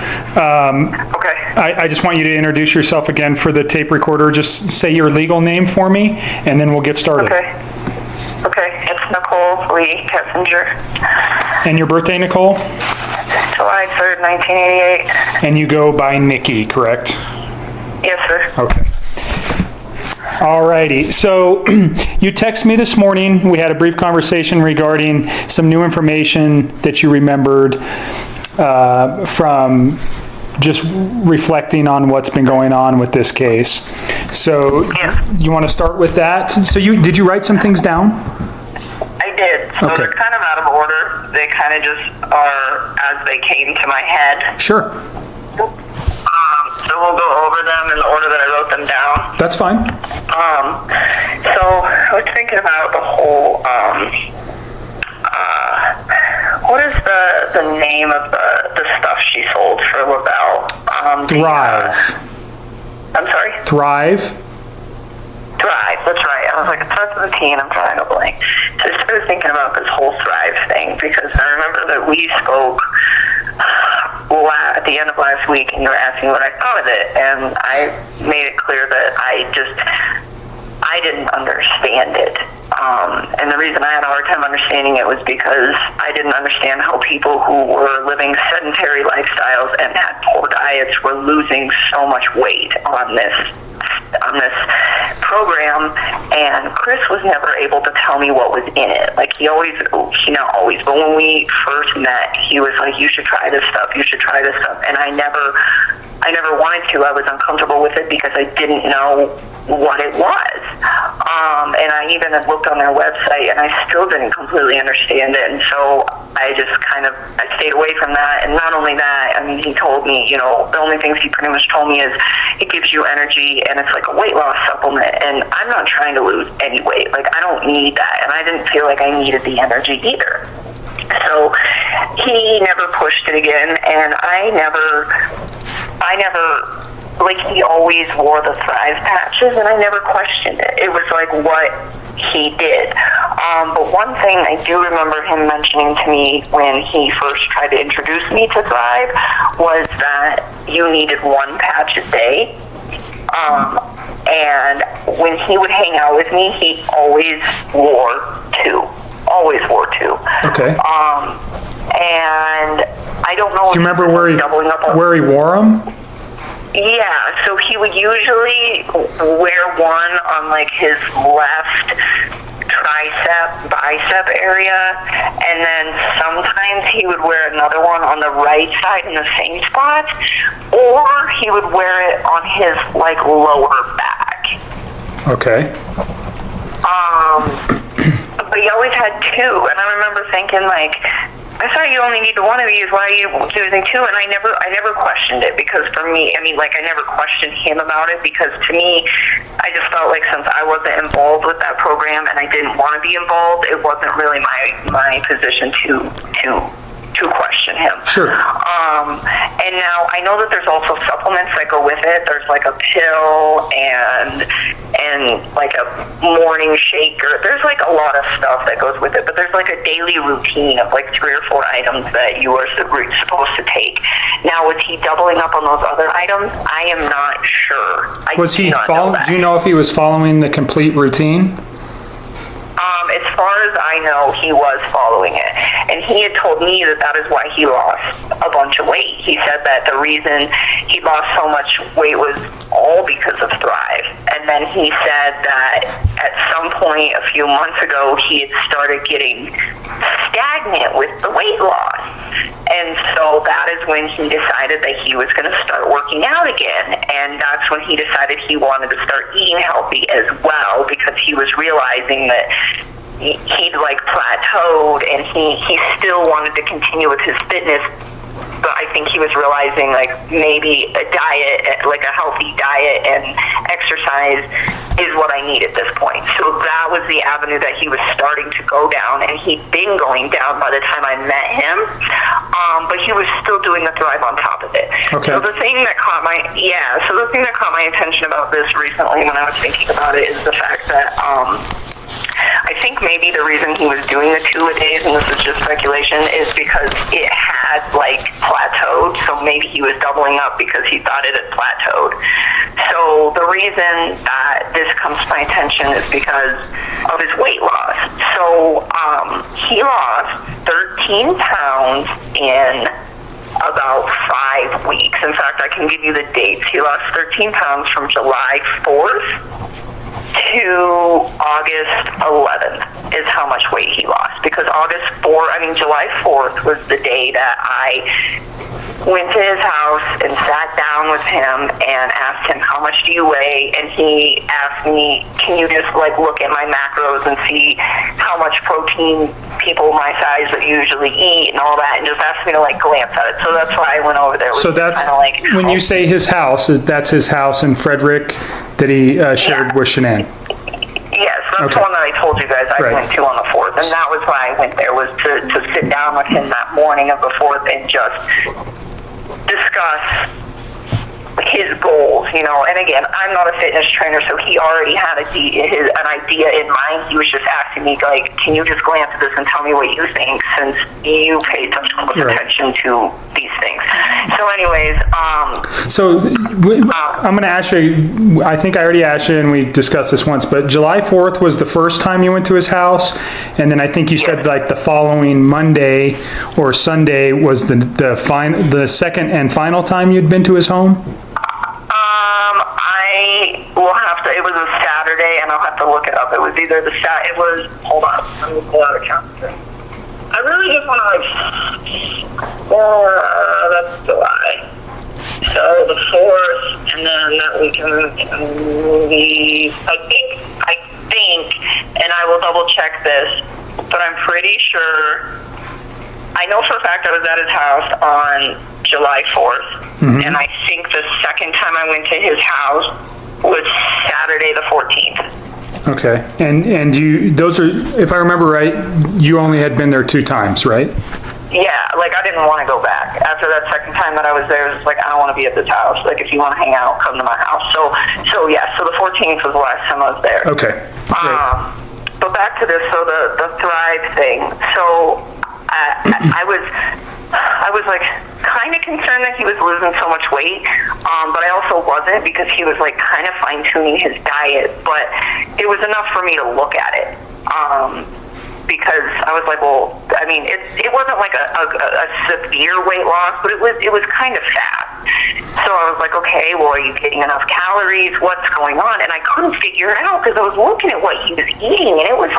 Okay. I just want you to introduce yourself again for the tape recorder. Just say your legal name for me, and then we'll get started. Okay. It's Nichol Kessinger. And your birthday, Nicole? July 3rd, 1988. And you go by Nikki, correct? Yes, sir. Okay. All righty. So you texted me this morning. We had a brief conversation regarding some new information that you remembered from just reflecting on what's been going on with this case. So you want to start with that? So did you write some things down? I did. So Okay. they're kind of out of order. They kind of just are as they came to my head. Sure. So we'll go over them in the order that I wrote them down. That's fine. So I was thinking about the whole, what is the name of the stuff she sold for LaBelle? Thrive. I'm sorry? Thrive. Thrive, that's right. I was like, it starts with a T and I'm drawing a blank. So I started thinking about this whole Thrive thing because I remember that we spoke at the end of last week and you were asking what I thought of it, and I made it clear that I didn't understand it. And the reason I had a hard time understanding it was because I didn't understand how people who were living sedentary lifestyles and had poor diets were losing so much weight on this program, and Chris was never able to tell me what was in it. Like not always, but when we first met, he was like, you should try this stuff, and I never wanted to. I was uncomfortable with it because I didn't know what it was. And I even had looked on their website and I still didn't completely understand it. And so I just I stayed away from that. And not only that, I mean, he told me, the only things he pretty much told me is it gives you energy and it's like a weight loss supplement. And I'm not trying to lose any weight. Like, I don't need that. And I didn't feel like I needed the energy either. So he never pushed it again. And I never, like, he always wore the Thrive patches, and I never questioned it. It was like what he did. But one thing I do remember him mentioning to me when he first tried to introduce me to Thrive was that you needed one patch a day. And when he would hang out with me, he always wore two. Always wore two. Okay. And I don't know. Do you remember where he wore them? Yeah, so he would usually wear one on like his left bicep area, and then sometimes he would wear another one on the right side in the same spot, or he would wear it on his like lower back. Okay. But he always had two, and I remember thinking like, I thought you only needed one of these. Why are you using two? And I never questioned it, because for me, I never questioned him about it, because to me, I just felt like since I wasn't involved with that program and I didn't want to be involved, it wasn't really my position to question him. Sure. And now I know that there's also supplements that go with it. There's like a pill and like a morning shaker. There's like a lot of stuff that goes with it, but there's like a daily routine of like 3 or 4 items that you are supposed to take. Now, was he doubling up on those other items? I am not sure. Do you know if he was following the complete routine? As far as I know, he was following it. And he had told me that is why he lost a bunch of weight. He said that the reason he lost so much weight was all because of Thrive. And then he said that at some point a few months ago, he had started getting stagnant with the weight loss. And so that is when he decided that he was going to start working out again. And that's when he decided he wanted to start eating healthy as well, because he was realizing that he'd like plateaued and he still wanted to continue with his fitness, but I think he was realizing like maybe a diet, like a healthy diet and exercise is what I need at this point. So that was the avenue that he was starting to go down, and he'd been going down by the time I met him, but he was still doing the Thrive on top of it. Okay. So the thing that caught my attention about this recently when I was thinking about it is the fact that I think maybe the reason he was doing the 2 a days, and this is just speculation, is because it had like plateaued. So maybe he was doubling up because he thought it had plateaued. So the reason that this comes to my attention is because of his weight loss. So he lost 13 pounds in about 5 weeks. In fact, I can give you the dates. He lost 13 pounds from July 4th to August 11th is how much weight he lost. Because July 4th was the day that I went to his house and sat down with him and asked him, how much do you weigh? And he asked me, can you just look at my macros and see how much protein people my size would usually eat and all that, and just asked me to glance at it. So that's why I went over there. So that's when you say his house, that's his house in Frederick that he shared with Shanann. Yes, that's the one that I told you guys I went to on the 4th, and that was why I went there, was to sit down with him that morning of the 4th and just discuss his goals, and again, I'm not a fitness trainer, so he already had an idea in mind. He was just asking me, can you just glance at this and tell me what you think, since you pay such close attention to these things. So anyways, I'm going to ask you, I think I already asked you and we discussed this once, but July 4th was the first time you went to his house, and then I think you said the following Monday or Sunday was the second and final time you'd been to his home? It was a Saturday, and I'll have to look it up. It was either hold on, let me pull out a calendar. I really just want to that's July. So the 4th, and then that weekend, I think, and I will double check this, but I'm pretty sure, I know for a fact I was at his house on July 4th, and I think the second time I went to his house was Saturday the 14th. Okay, and those are, if I remember right, you only had been there 2 times, right? Yeah, I didn't want to go back. After that second time that I was there, it was I don't want to be at this house. If you want to hang out, come to my house. So the 14th was the last time I was there. Okay. But back to this, so the Thrive thing. So I was kind of concerned that he was losing so much weight, but I also wasn't, because he was kind of fine-tuning his diet, but it was enough for me to look at it, because I was it wasn't a severe weight loss, but it was kind of fast. So I was okay, well, are you getting enough calories? What's going on? And I couldn't figure it out, because I was looking at what he was eating, and it was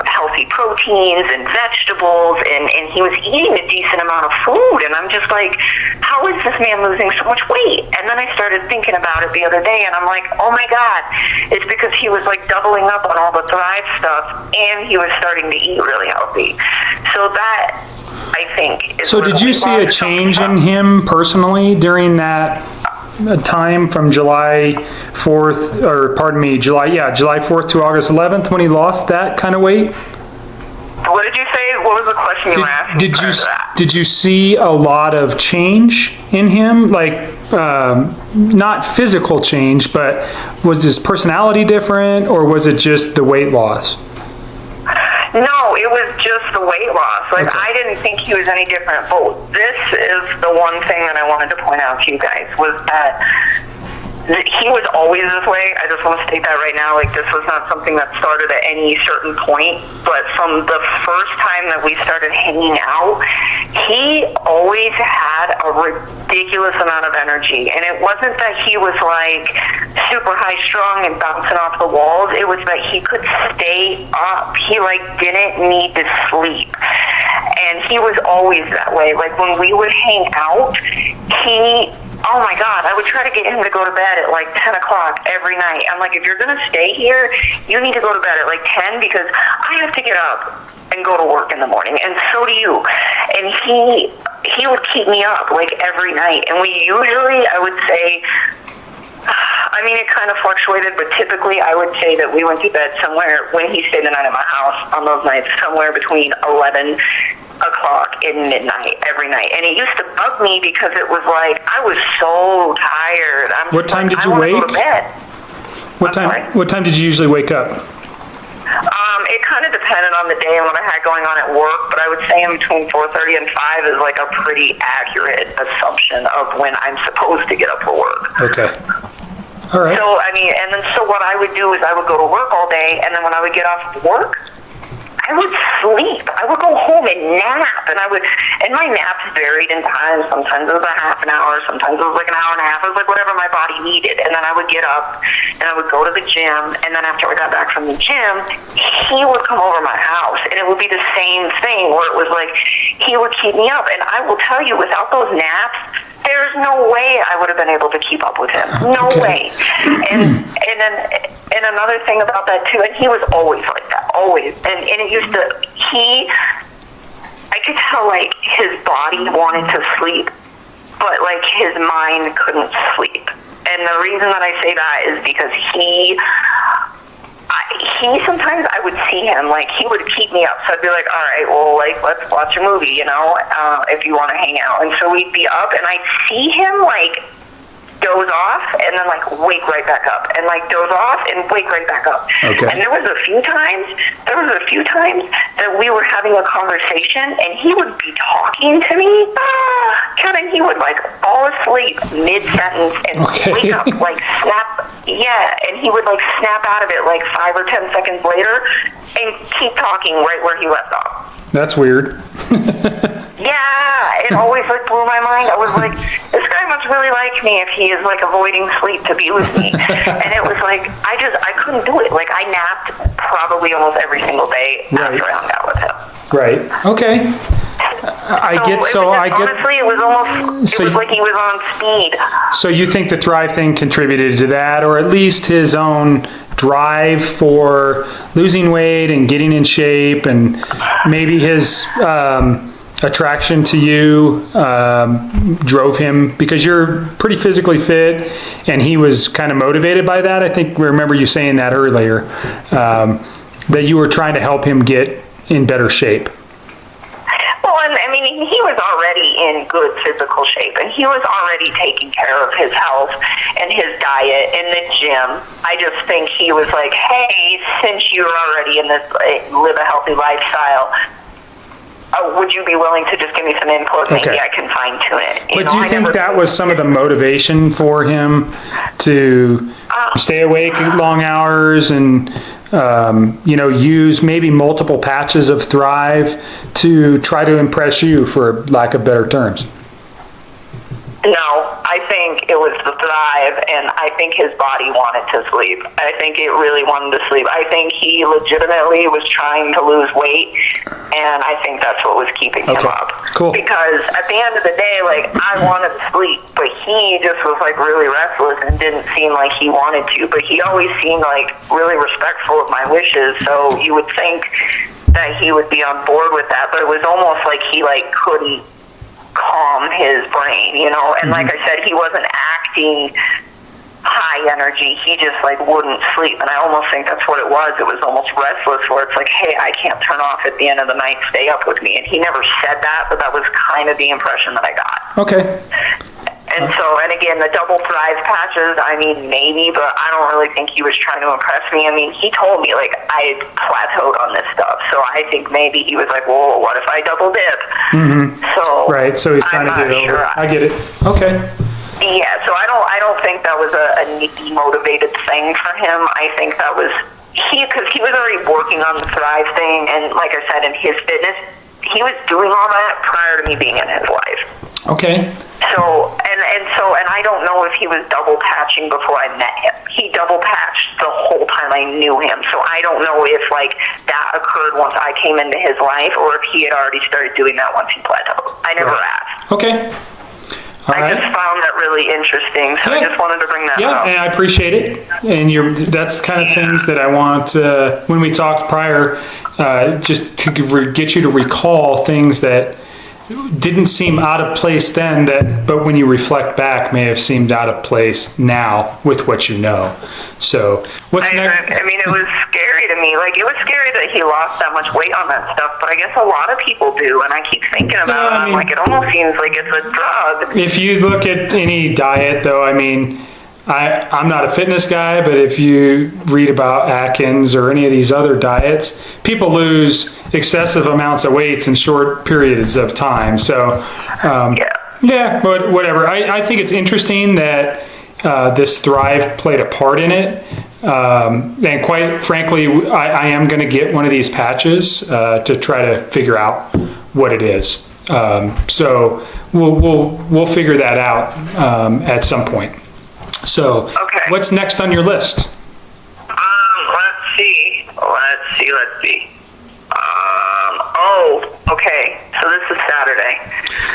healthy proteins and vegetables, and he was eating a decent amount of food, and I'm just how is this man losing so much weight? And then I started thinking about it the other day, and I'm oh my God, it's because he was doubling up on all the Thrive stuff, and he was starting to eat really healthy. So that, I think, is. So did you see a change in him personally during that time from July 4th, or pardon me, July 4th to August 11th, when he lost that kind of weight? What did you say? What was the question you asked? Did you see a lot of change in him? Not physical change, but was his personality different, or was it just the weight loss? No, it was just the weight loss. Okay. I didn't think he was any different. But this is the one thing that I wanted to point out to you guys, was that he was always this way. I just want to state that right now. This was not something that started at any certain point, but from the first time that we started hanging out, he always had a ridiculous amount of energy. And it wasn't that he was super high strung and bouncing off the walls. It was that he could stay up. He didn't need to sleep. And he was always that way. When we would hang out, oh my God, I would try to get him to go to bed at 10 o'clock every night. I'm if you're going to stay here, you need to go to bed at 10, because I have to get up and go to work in the morning, and so do you. And he would keep me up every night. And we usually, I would say, it kind of fluctuated, but typically I would say that we went to bed somewhere, when he stayed the night at my house on those nights, somewhere between 11 o'clock and midnight every night. And it used to bug me, because it was I was so tired. What time did you wake? Go to bed. What time did you usually wake up? It kind of depended on the day and what I had going on at work, but I would say in between 4:30 and 5 is a pretty accurate assumption of when I'm supposed to get up for work. Okay. All right. So, so what I would do is I would go to work all day, and then when I would get off work, I would sleep. I would go home and nap, and my naps varied in time. Sometimes it was a half an hour, sometimes it was like an hour and a half. It was like whatever my body needed. And then I would get up and I would go to the gym, and then after I got back from the gym, he would come over my house, and it would be the same thing where it was like he would keep me up. And I will tell you, without those naps, there's no way I would have been able to keep up with him. No way. And another thing about that too, and he was always like that, always. And it used to, I could tell like his body wanted to sleep, but like his mind couldn't sleep. And the reason that I say that is because he sometimes I would see him, like, he would keep me up. So I'd be like, all right, well, like, let's watch a movie, you know, if you want to hang out. And so we'd be up, and I'd see him, like, doze off, and then, like, wake right back up. And, like, doze off and wake right back up. Okay. And there was a few times that we were having a conversation, and he would be talking to me, Kevin, he would, like, fall asleep mid-sentence and wake up, like, snap, and he would, like, snap out of it, like, 5 or 10 seconds later and keep talking right where he left off. That's weird. Yeah, it always, like, blew my mind. I was like, this guy must really like me if he is, like, avoiding sleep to be with me. And it was like, I couldn't do it. Like, I napped probably almost every single day after I hung out with him. Right. Okay. Honestly, it was almost, it was like he was on speed. So you think the Thrive thing contributed to that, or at least his own drive for losing weight and getting in shape, and maybe his attraction to you drove him, because you're pretty physically fit and he was kind of motivated by that. I think we remember you saying that earlier, that you were trying to help him get in better shape. Well, and I mean, he was already in good physical shape, and he was already taking care of his health and his diet in the gym. I just think he was like, hey, since you're already in this live a healthy lifestyle, would you be willing to just give me some input? Maybe I can fine tune it. But do you think that was some of the motivation for him to stay awake long hours and use maybe multiple patches of Thrive to try to impress you, for lack of better terms? No, I think it was the Thrive, and I think his body wanted to sleep. I think it really wanted to sleep. I think he legitimately was trying to lose weight, and I think that's what was keeping him up. Cool. Because at the end of the day, like, I wanted to sleep, but he just was, like, really restless and didn't seem like he wanted to. But he always seemed, like, really respectful of my wishes, so you would think that he would be on board with that. But it was almost like he, like, couldn't calm his brain, you know. And like I said, he wasn't acting high energy. He just, like, wouldn't sleep. And I almost think that's what it was. It was almost restless, where it's like, hey, I can't turn off at the end of the night. Stay up with me. And he never said that, but that was kind of the impression that I got. Okay. And so, and again, the double Thrive patches, I mean, maybe, but I don't really think he was trying to impress me. I mean, he told me, like, I had plateaued on this stuff. So I think maybe he was like, well, what if I double dip? Mm-hmm. So, right, so he's trying to get over. I get it. Okay. Yeah, so I don't think that was a motivated thing for him. I think that was because he was already working on the Thrive thing, and like I said, in his fitness, he was doing all that prior to me being in his life. Okay. So, and I don't know if he was double patching before I met him. He double patched the whole time I knew him. So I don't know if, like, that occurred once I came into his life, or if he had already started doing that once he plateaued. I never asked. Okay. I just found that really interesting, so I just wanted to bring that up. Yeah, and I appreciate it. And that's the kind of things that I want, when we talked prior, just to get you to recall things that didn't seem out of place then, but when you reflect back may have seemed out of place now with what you know. So what's next? I mean, it was scary to me. Like, it was scary that he lost that much weight on that stuff, but I guess a lot of people do, and I keep thinking about it. I'm like, it almost seems like it's a drug. If you look at any diet, though, I mean, I'm not a fitness guy, but if you read about Atkins or any of these other diets, people lose excessive amounts of weights in short periods of time. So, but whatever. I think it's interesting that this Thrive played a part in it. And quite frankly, I am going to get one of these patches to try to figure out what it is. So we'll figure that out at some point. So Okay. what's next on your list? Let's see. Okay. So this is Saturday.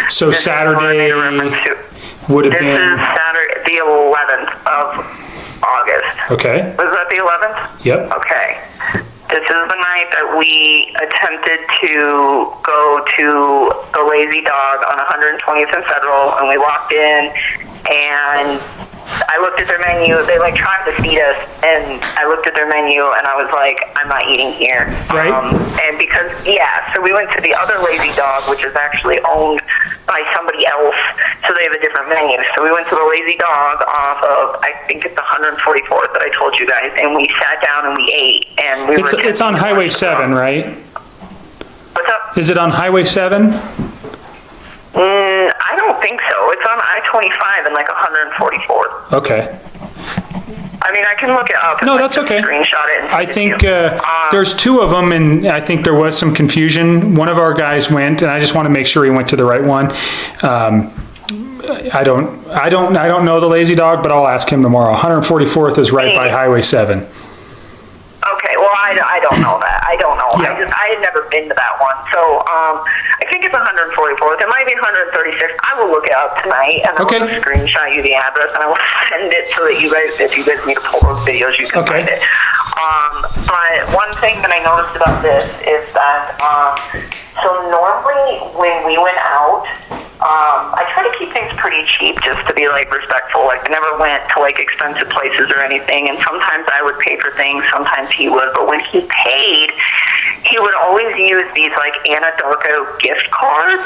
So This is what I made a reference Saturday to. would have This been, is Saturday, the 11th of August. okay, Was that the 11th? yep, Okay. This is the night that we attempted to go to the Lazy Dog on 120th and Federal, and we walked in, and I looked at their menu. They tried to feed us, and I looked at their menu, and I was like, I'm not eating here. Right. And because, so we went to the other Lazy Dog, which is actually owned by somebody else, so they have a different menu. So we went to the Lazy Dog off of, I think it's 144th that I told you guys, and we sat down and we ate, and we were... it's on Highway 7, right? What's up? Is it on Highway 7? I don't think so. It's on I-25 and 144th. Okay. I mean, I can look it up. No, and, that's okay. Screenshot it. And I send it think to you. there's two of them, and I think there was some confusion. One of our guys went, and I just want to make sure he went to the right one. I don't know the Lazy Dog, but I'll ask him tomorrow. 144th is right by Highway 7. Okay, well, I don't know that. I don't know. Yeah. I had never been to that one. So, I think it's 144th. It might be 136th. I will look it up tonight, and I Okay. will screenshot you the address, and I will send it so that you guys, if you guys need to pull those videos, you can Okay. find it. But one thing that I noticed about this is that, so normally when we went out, I try to keep things pretty cheap just to be respectful. I never went to expensive places or anything, and sometimes I would pay for things, sometimes he would, but when he paid, he would always use these Anadarko gift cards,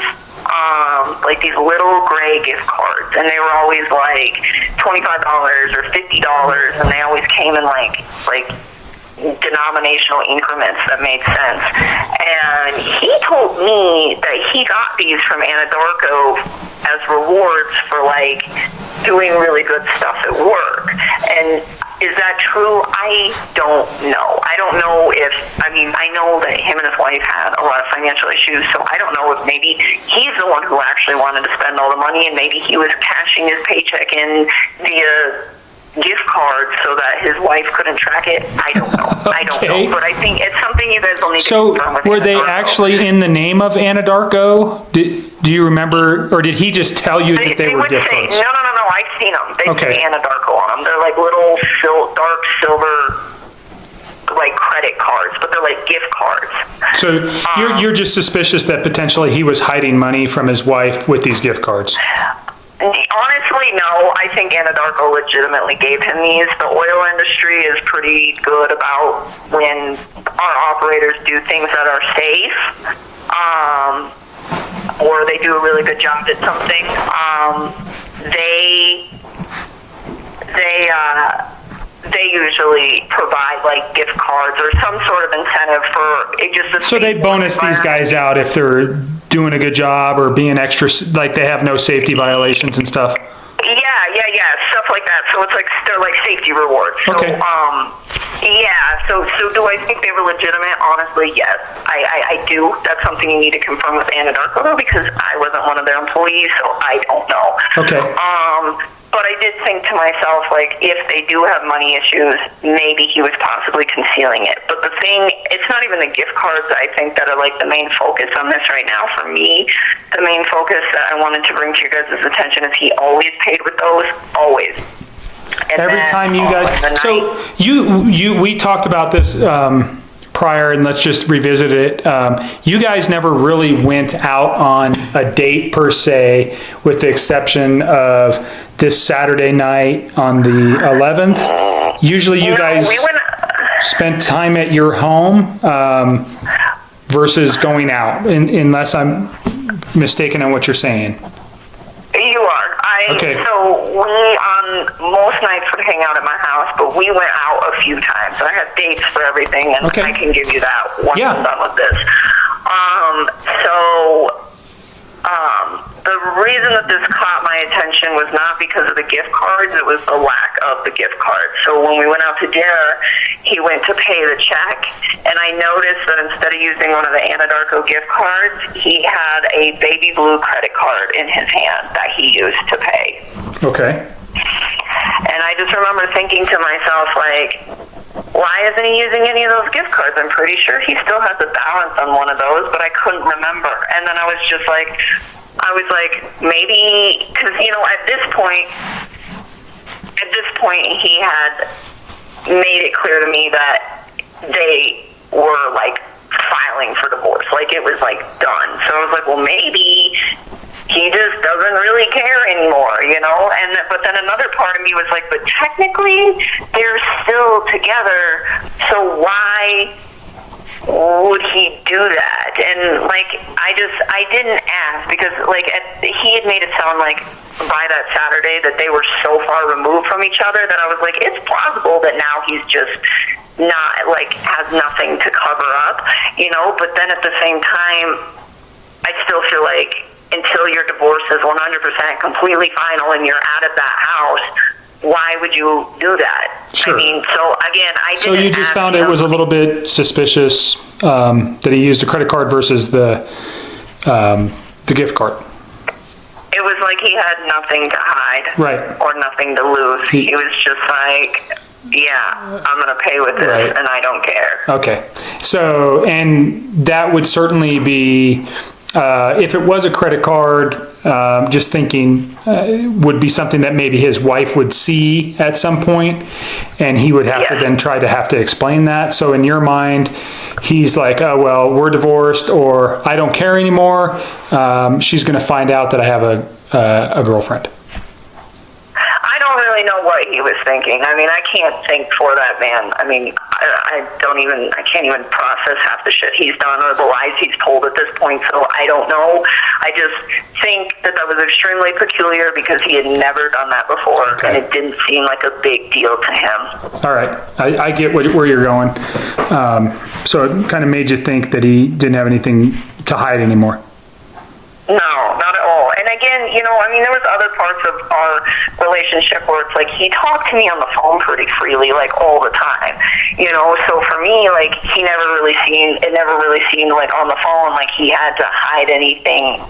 these little gray gift cards, and they were always $25 or $50, and they always came in denominational increments that made sense. And he told me that he got these from Anadarko as rewards for doing really good stuff at work. And is that true? I don't know. I don't know if, I know that him and his wife had a lot of financial issues, so I don't know if maybe he's the one who actually wanted to spend all the money, and maybe he was cashing his paycheck in via gift cards so that his wife couldn't track it. I don't know. I don't Okay. know. But I think it's something you guys will need to So confirm with were they Anadarko. actually in the name of Anadarko? Do you remember, or did he just tell you that they were would gift say, cards? no, I've seen them. They Okay. say Anadarko on them. They're little dark silver credit cards, but they're gift cards. So you're just suspicious that potentially he was hiding money from his wife with these gift cards? Honestly, no. I think Anadarko legitimately gave him these. The oil industry is pretty good about when our operators do things that are safe, or they do a really good job at something. They usually provide gift cards or some sort of incentive for it. Just So they bonus these guys out if they're doing a good job or being extra, they have no safety violations and stuff? Yeah, stuff like that. So it's they're safety rewards. So, Okay. So do I think they were legitimate? Honestly, yes. I do. That's something you need to confirm with Anadarko, though, because I wasn't one of their employees, so I don't know. Okay. But I did think to myself, if they do have money issues, maybe he was possibly concealing it. But the thing, it's not even the gift cards, I think, that are the main focus on this right now. For me, the main focus that I wanted to bring to your guys' attention is he always paid with those, always. And Every then time you on guys, the so night- we talked about this prior, and let's just revisit it. You guys never really went out on a date per se, with the exception of this Saturday night on the 11th. Usually you guys we went, spent time at your home versus going out, unless I'm mistaken on what you're saying. You are. Okay. So we, on most nights, would hang out at my house, but we went out a few times. I have dates for everything, and Okay. I can give you that once Yeah. I'm done with this. the reason that this caught my attention was not because of the gift cards, it was the lack of the gift cards. So when we went out to dinner, he went to pay the check, and I noticed that instead of using one of the Anadarko gift cards, he had a baby blue credit card in his hand that he used to pay. Okay. And I just remember thinking to myself, like, why isn't he using any of those gift cards? I'm pretty sure he still has a balance on one of those, but I couldn't remember. And then I was like, maybe, because, you know, at this point, he had made it clear to me that they were, like, filing for divorce. Like, it was, like, done. So I was like, well, maybe he just doesn't really care anymore, you know? But then another part of me was like, but technically, they're still together, so why would he do that? And, like, I didn't ask, because, like, he had made it sound like by that Saturday that they were so far removed from each other that I was like, it's plausible that now he's just not, like, has nothing to cover up, you know? But then at the same time, I still feel like until your divorce is 100% completely final and you're out of that house, why would you do that? Sure. I mean, so again, I didn't. So you just found it was a little bit suspicious that he used a credit card versus the gift card. It was like he had nothing to hide, Right. or nothing to lose. He was just like, yeah, I'm going to pay with this, Right. and I don't care. Okay. So, and that would certainly be, if it was a credit card, just thinking, would be something that maybe his wife would see at some point, and he would have to then have to explain that. So in your mind, he's like, oh, well, we're divorced, or I don't care anymore. She's going to find out that I have a girlfriend. I don't really know what he was thinking. I mean, I can't think for that man. I mean, I can't even process half the shit he's done or the lies he's told at this point, so I don't know. I just think that was extremely peculiar because he had never done that before, Okay. and it didn't seem like a big deal to him. All right. I get where you're going. So it kind of made you think that he didn't have anything to hide anymore. No, not at all. And again, you know, I mean, there was other parts of our relationship where it's like he talked to me on the phone pretty freely, like all the time, you know. So for me, like it never really seemed like on the phone like he had to hide anything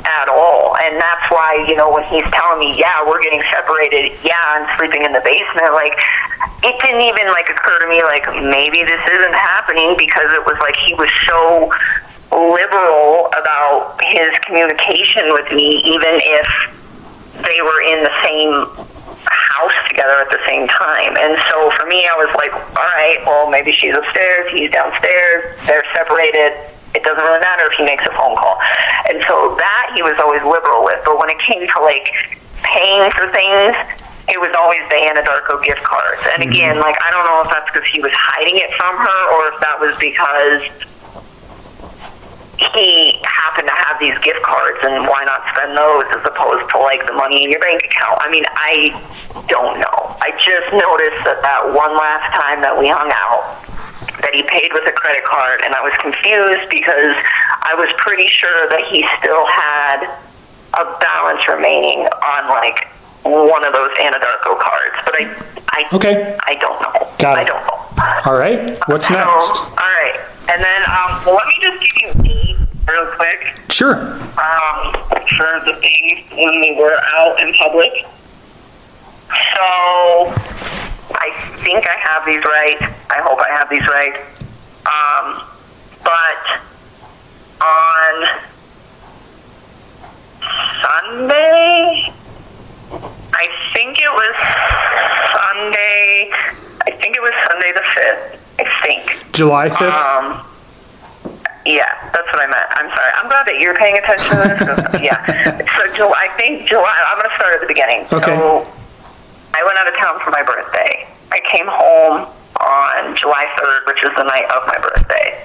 at all. And that's why, you know, when he's telling me, yeah, we're getting separated, yeah, I'm sleeping in the basement, like it didn't even like occur to me like maybe this isn't happening, because it was like he was so liberal about his communication with me, even if they were in the same house together at the same time. And so for me, I was like, all right, well, maybe she's upstairs, he's downstairs, they're separated. It doesn't really matter if he makes a phone call. And so that he was always liberal with. But when it came to like paying for things, it was always the Anadarko gift cards. And again, like, I don't know if that's because he was hiding it from her or if that was because he happened to have these gift cards, and why not spend those as opposed to like the money in your bank account? I mean, I don't know. I just noticed that one last time that we hung out, that he paid with a credit card, and I was confused because I was pretty sure that he still had a balance remaining on like one of those Anadarko cards, but I don't know. Got it. I don't know. All right. What's So, next? all right. And then, well, let me just give you a date real quick. Sure. For the things when we were out in public. So, I think I have these right. I hope I have these right. But on Sunday, I think it was Sunday the 5th, I think. July 5th? Yeah, that's what I meant. I'm sorry. I'm glad that you're paying attention to this. 'Cause, yeah. So I think July, I'm going to start at the beginning. Okay. So I went out of town for my birthday. I came home on July 3rd, which is the night of my birthday.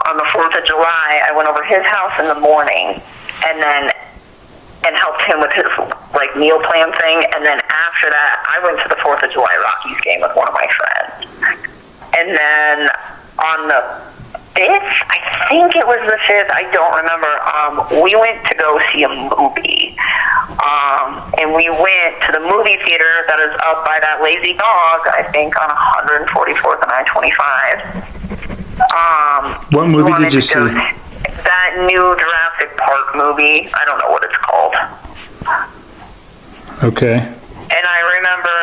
On the 4th of July, I went over his house in the morning and helped him with his like meal plan thing. And then after that, I went to the 4th of July Rockies game with one of my friends. And then 5th. I think it was the 5th. I don't remember. We went to go see a movie. And we went to the movie theater that is up by that lazy dog, I think, on 144th and I-25. What movie did you see? That new Jurassic Park movie. I don't know what it's called. Okay. And I remember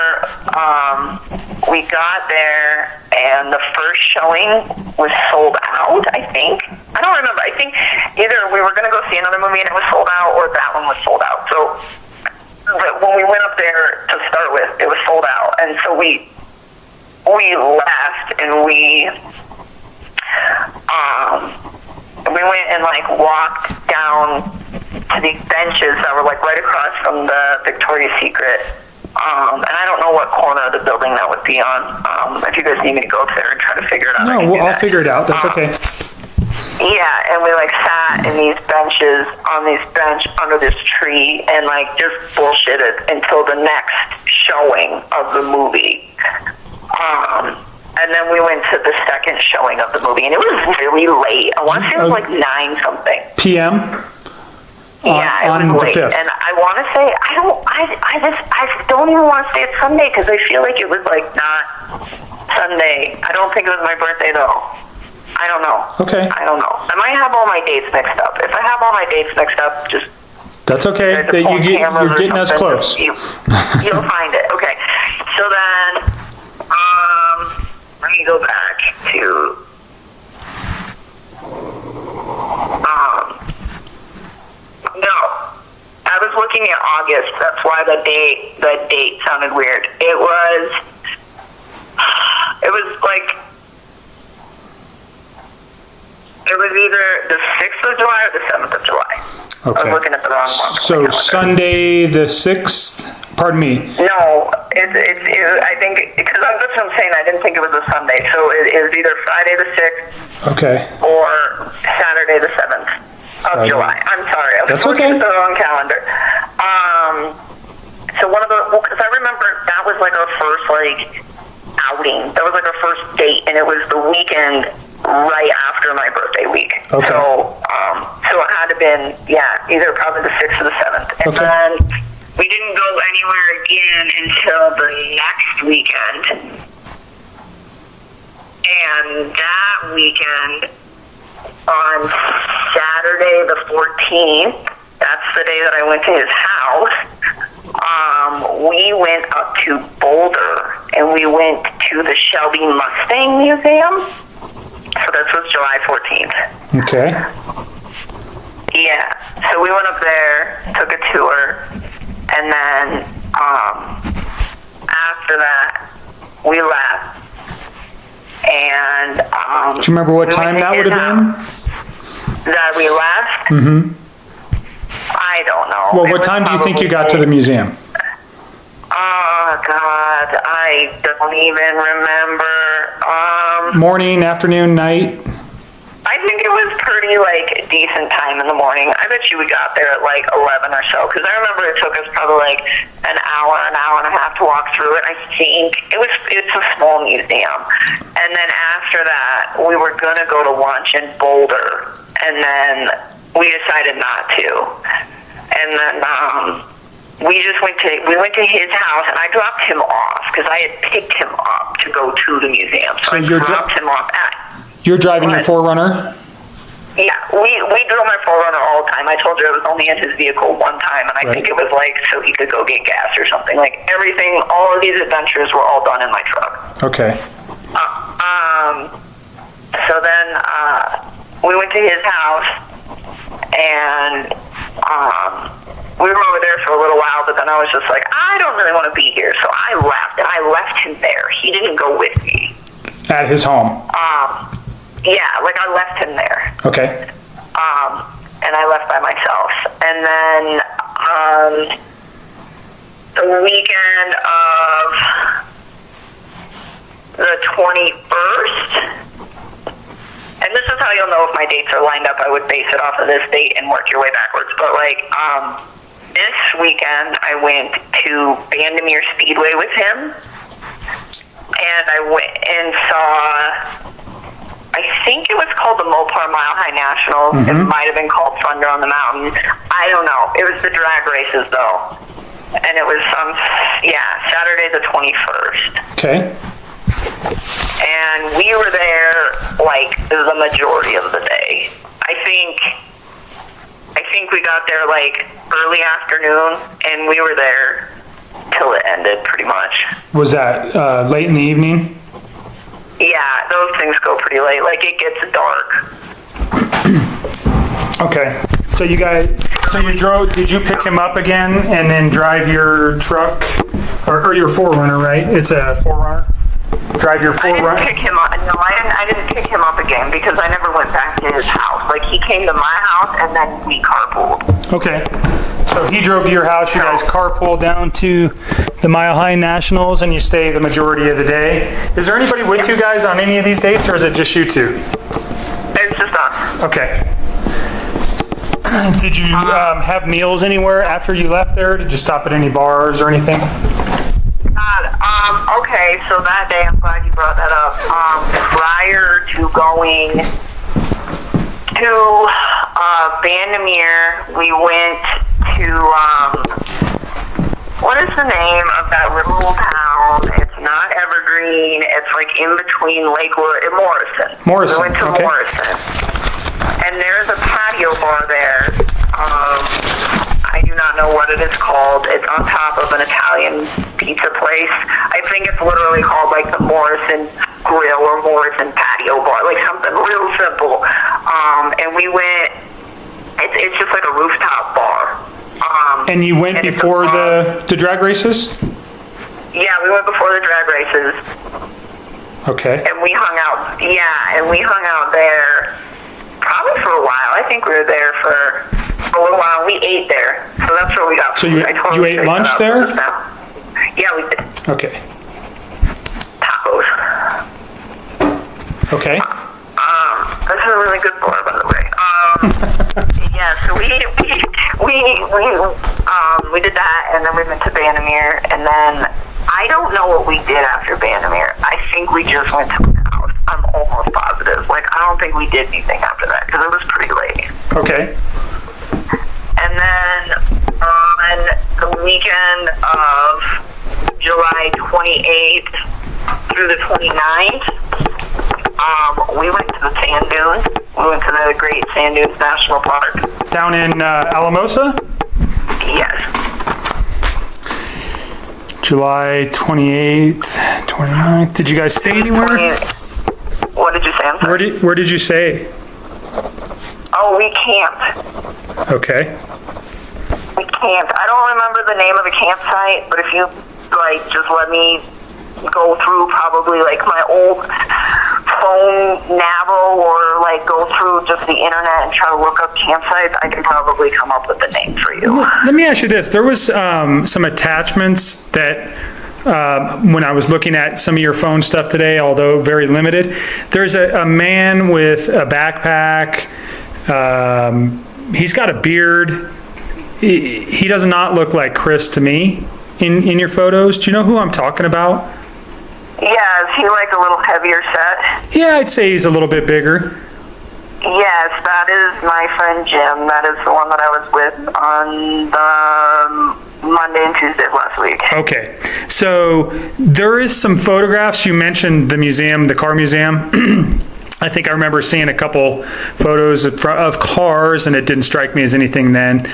we got there, and the first showing was sold out, I think. I don't remember. I think either we were going to go see another movie and it was sold out, or that one was sold out. So when we went up there to start with, it was sold out. And so we left, and we went and, like, walked down to these benches that were, like, right across from the Victoria's Secret. And I don't know what corner of the building that would be on. If you guys need me to go up there and try to figure it out. No, I'll figure it out. That's okay. Yeah, and we, like, sat in these benches, on this bench under this tree, and, like, just bullshitted until the next showing of the movie. And then we went to the second showing of the movie, and it was really late. I want to say it was like 9-something. PM? Yeah, it was late. And I want to say, I don't even want to say it's Sunday, because I feel like it was, like, not Sunday. I don't think it was my birthday, though. I don't know. Okay. I don't know. I might have all my dates mixed up. If I have all my dates mixed up, just... That's okay. You're getting us close. You'll find it. Okay. So then, let me go back to... No. I was looking at August. That's why the date sounded weird. It was like... It was either the 6th of July or the 7th of July. Okay. I was looking at the wrong one. So Sunday the 6th? Pardon me. No, I think, because that's what I'm saying, I didn't think it was a Sunday. So it was either Friday the 6th Okay. or Saturday the 7th of July. I'm sorry. I was looking at the wrong calendar. So because I remember that was like our first, like, outing. That was like our first date, and it was the weekend right after my birthday week. Okay. So it had to been, either probably the 6th or the 7th. And then we didn't go anywhere again until the next weekend. And that weekend, on Saturday the 14th, that's the day that I went to his house, we went up to Boulder, and we went to the Shelby Mustang Museum. So this was July 14th. Okay. Yeah. So we went up there, took a tour, and then after that, we left. And do you remember what time that would have been? That we left? Mm-hmm. I don't know. Well, what time do you think you got to the museum? Oh, God, I don't even remember. Morning, afternoon, night? I think it was pretty, like, a decent time in the morning. I bet you we got there at, like, 11 or so, because I remember it took us probably, like, an hour and a half to walk through it. I think it's a small museum. And then after that, we were going to go to lunch in Boulder, and then we decided not to. And then, we went to his house, and I dropped him off because I had picked him up to go to the museum. So I dropped him off at... You're driving your 4Runner? Yeah, we drove my 4Runner all the time. I told you I was only in his vehicle one time, and I think it was like so he could go get gas or something. Like everything, all of these adventures were all done in my truck. Okay. So then we went to his house, and we were over there for a little while, but then I was just like, I don't really want to be here, so I left, and I left him there. He didn't go with me. At his home? Yeah, like I left him there. Okay. And I left by myself. And then the weekend of the 21st, and this is how you'll know if my dates are lined up. I would base it off of this date and work your way backwards. But like, this weekend I went to Vandermeer Speedway with him, and I went and saw I think it was called the Mopar Mile High Nationals. It might have been called Thunder on the Mountain. I don't know. It was the drag races, though. And it was Saturday the 21st. Okay. And we were there, like, the majority of the day. I think we got there, like, early afternoon, and we were there till it ended, pretty much. Was that late in the evening? Yeah, those things go pretty late. Like, it gets dark. Okay. So you drove, did you pick him up again and then drive your truck, or your 4Runner, right? It's a 4Runner? Drive your 4Runner? I didn't pick him up. No, I didn't pick him up again because I never went back to his house. Like, he came to my house and then we carpooled. Okay. So he drove to your house, you guys carpool down to the Mile High Nationals, and you stay the majority of the day. Is there anybody with you guys on any of these dates, or is it just you two? It's just us. Okay. Did you have meals anywhere after you left there? Did you stop at any bars or anything? Okay, so that day, I'm glad you brought that up. Prior to going to Bandamere, we went to, what is the name of that little town? It's not Evergreen. It's like in between Lakewood and Morrison. Morrison, We went to okay. Morrison. And there's a patio bar there. I do not know what it is called. It's on top of an Italian pizza place. I think it's literally called like the Morrison Grill or Morrison Patio Bar, like something real simple. And we went, it's just like a rooftop bar. And you went and it's before above- the drag races? Yeah, we went before the drag races. Okay. And we hung out, there probably for a while. I think we were there for a little while. We ate there, so that's where we got So food. you I totally ate spaced lunch that out there? just now. Yeah, we did. Okay. Tacos. Okay. This is a really good bar, by the way. Yeah, so we did that, and then we went to Bandamere, and then I don't know what we did after Bandamere. I think we just went to my house. I'm almost positive. Like, I don't think we did anything after that, because it was pretty late. Okay. And then on the weekend of July 28th through the 29th, we went to the sand dunes. We went to the Great Sand Dunes National Park. Down in Alamosa? Yes. July 28th, 29th. Did you guys stay anywhere? What did you say? I'm sorry. Where did you stay? Oh, we camped. Okay. We camped. I don't remember the name of the campsite, but if you, like, just let me go through probably, like, my old phone Navo or, like, go through just the internet and try to look up campsites, I can probably come up with the name for you. Let me ask you this. There was some attachments that when I was looking at some of your phone stuff today, although very limited, there's a man with a backpack. He's got a beard. He does not look like Chris to me in your photos. Do you know who I'm talking about? Yeah, is he, like, a little heavier set? Yeah, I'd say he's a little bit bigger. Yes, that is my friend Jim. That is the one that I was with on the Monday and Tuesday of last week. Okay, so there is some photographs. You mentioned the museum, the car museum. I think I remember seeing a couple photos of cars, and it didn't strike me as anything then.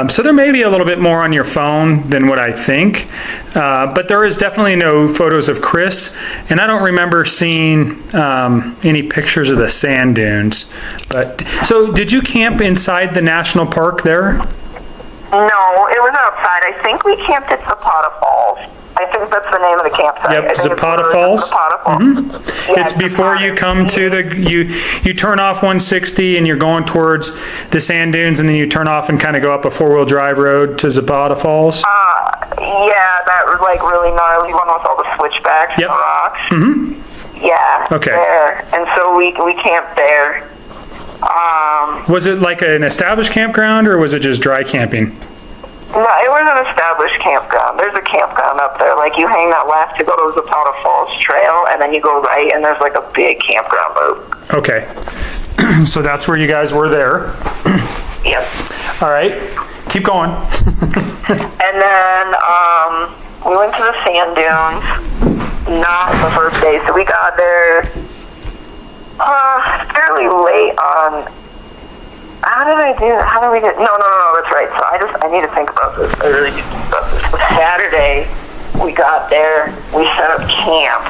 So there may be a little bit more on your phone than what I think. But there is definitely no photos of Chris, and I don't remember seeing any pictures of the sand dunes. But so did you camp inside the national park there? No, it was outside. I think we camped at Zapata Falls. I think that's the name of the campsite. Yep, Zapata Falls. Zapata Falls. Mm-hmm. Yeah, It's before you come to you turn off 160 and you're going towards the sand dunes, and then you turn off and kind of go up a 4-wheel drive road to Zapata Falls. Yeah, that was like really gnarly one with all the switchbacks Yep. and the rocks. Mm-hmm. Yeah. Okay. There. And so we camped there. Was it like an established campground, or was it just dry camping? No, it was an established campground. There's a campground up there. Like, you hang that left to go to the Zapata Falls Trail, and then you go right, and there's like a big campground loop. Okay. So that's where you guys were there. Yep. All right. Keep going. And then we went to the sand dunes. Not the first day, so we got there fairly late on. How did we get? No, that's right. So I need to think about this. I really need to think about this. So Saturday, we got there, we set up camp,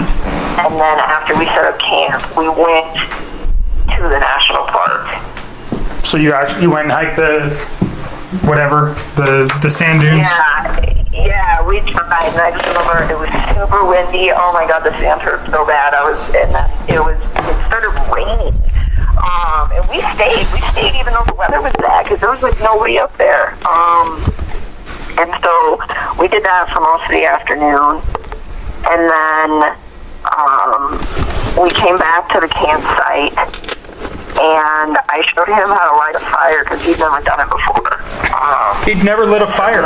and then after we set up camp, we went to the national park. So you went and hiked the sand dunes? Yeah, we tried, and I just remember it was super windy. Oh my God, the sand hurt so bad. It started raining. And we stayed even though the weather was bad, because there was like nobody up there. And so we did that for most of the afternoon. And then we came back to the campsite, and I showed him how to light a fire, because he'd never done it before. He'd never lit a fire?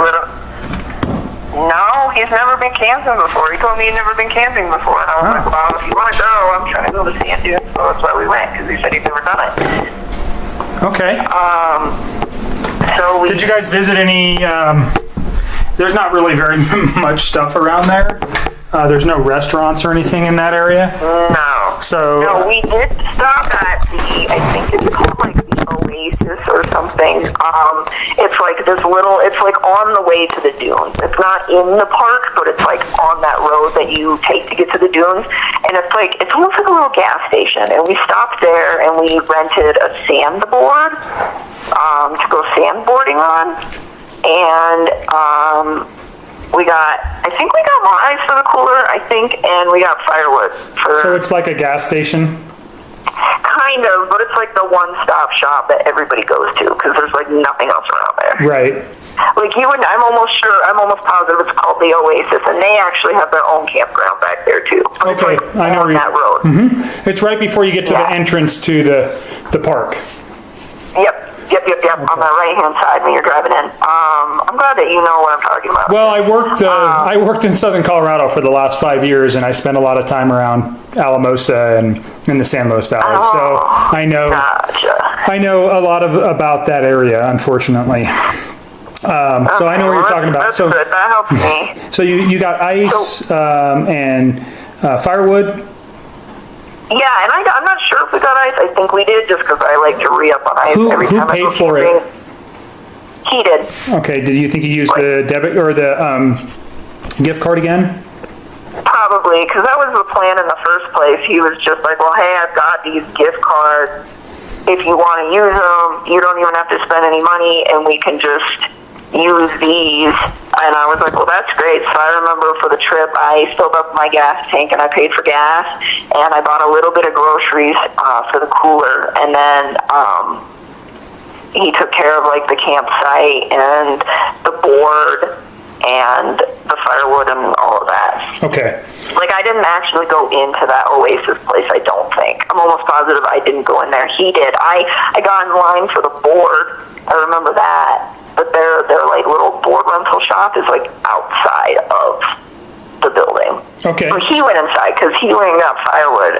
No, he's never been camping before. He told me he'd never been camping before. And I was like, well, if you want to go, I'm trying to go to sand dunes. So that's why we went, because he said he'd never done it. Okay. So Did you guys visit any, there's not really very much stuff around there. There's no restaurants or anything in that area? No. So we did stop at I think it's called like the Oasis or something. It's like it's like on the way to the dunes. It's not in the park, but it's like on that road that you take to get to the dunes. And it's almost like a little gas station. And we stopped there and we rented a sandboard to go sandboarding on. And I think we got more ice for the cooler, and we got firewood for. So it's like a gas station? Kind of, but it's like the one-stop shop that everybody goes to, because there's like nothing else around there. Right. Like I'm almost positive it's called the Oasis, and they actually have their own campground back there too. But Okay, it's like I know on that road. Mm-hmm. It's right before you get to the entrance to the park. Yep. Okay. On the right-hand side when you're driving in. I'm glad that you know what I'm talking about. Well, I worked in Southern Colorado for the last 5 years, and I spent a lot of time around Alamosa and in the San Luis Valley. So I know a lot about that area, unfortunately. So I know what you're talking about. That's good. That helps me. So you got ice and firewood. Yeah, and I'm not sure if we got ice. I think we did, just because I like to re-up on ice every Who time I go paid for camping. it? He did. Okay. Did you think he used the debit or the gift card again? Probably, because that was the plan in the first place. He was just like, well, hey, I've got these gift cards. If you want to use them, you don't even have to spend any money, and we can just use these. And I was like, well, that's great. So I remember for the trip, I filled up my gas tank and I paid for gas, and I bought a little bit of groceries for the cooler, and then he took care of like the campsite and the board and the firewood and all of that. Okay. Like, I didn't actually go into that Oasis place, I don't think. I'm almost positive I didn't go in there. He did. I got in line for the board. I remember that. But their like little board rental shop is like outside of the building. Okay. So he went inside because he went and got firewood.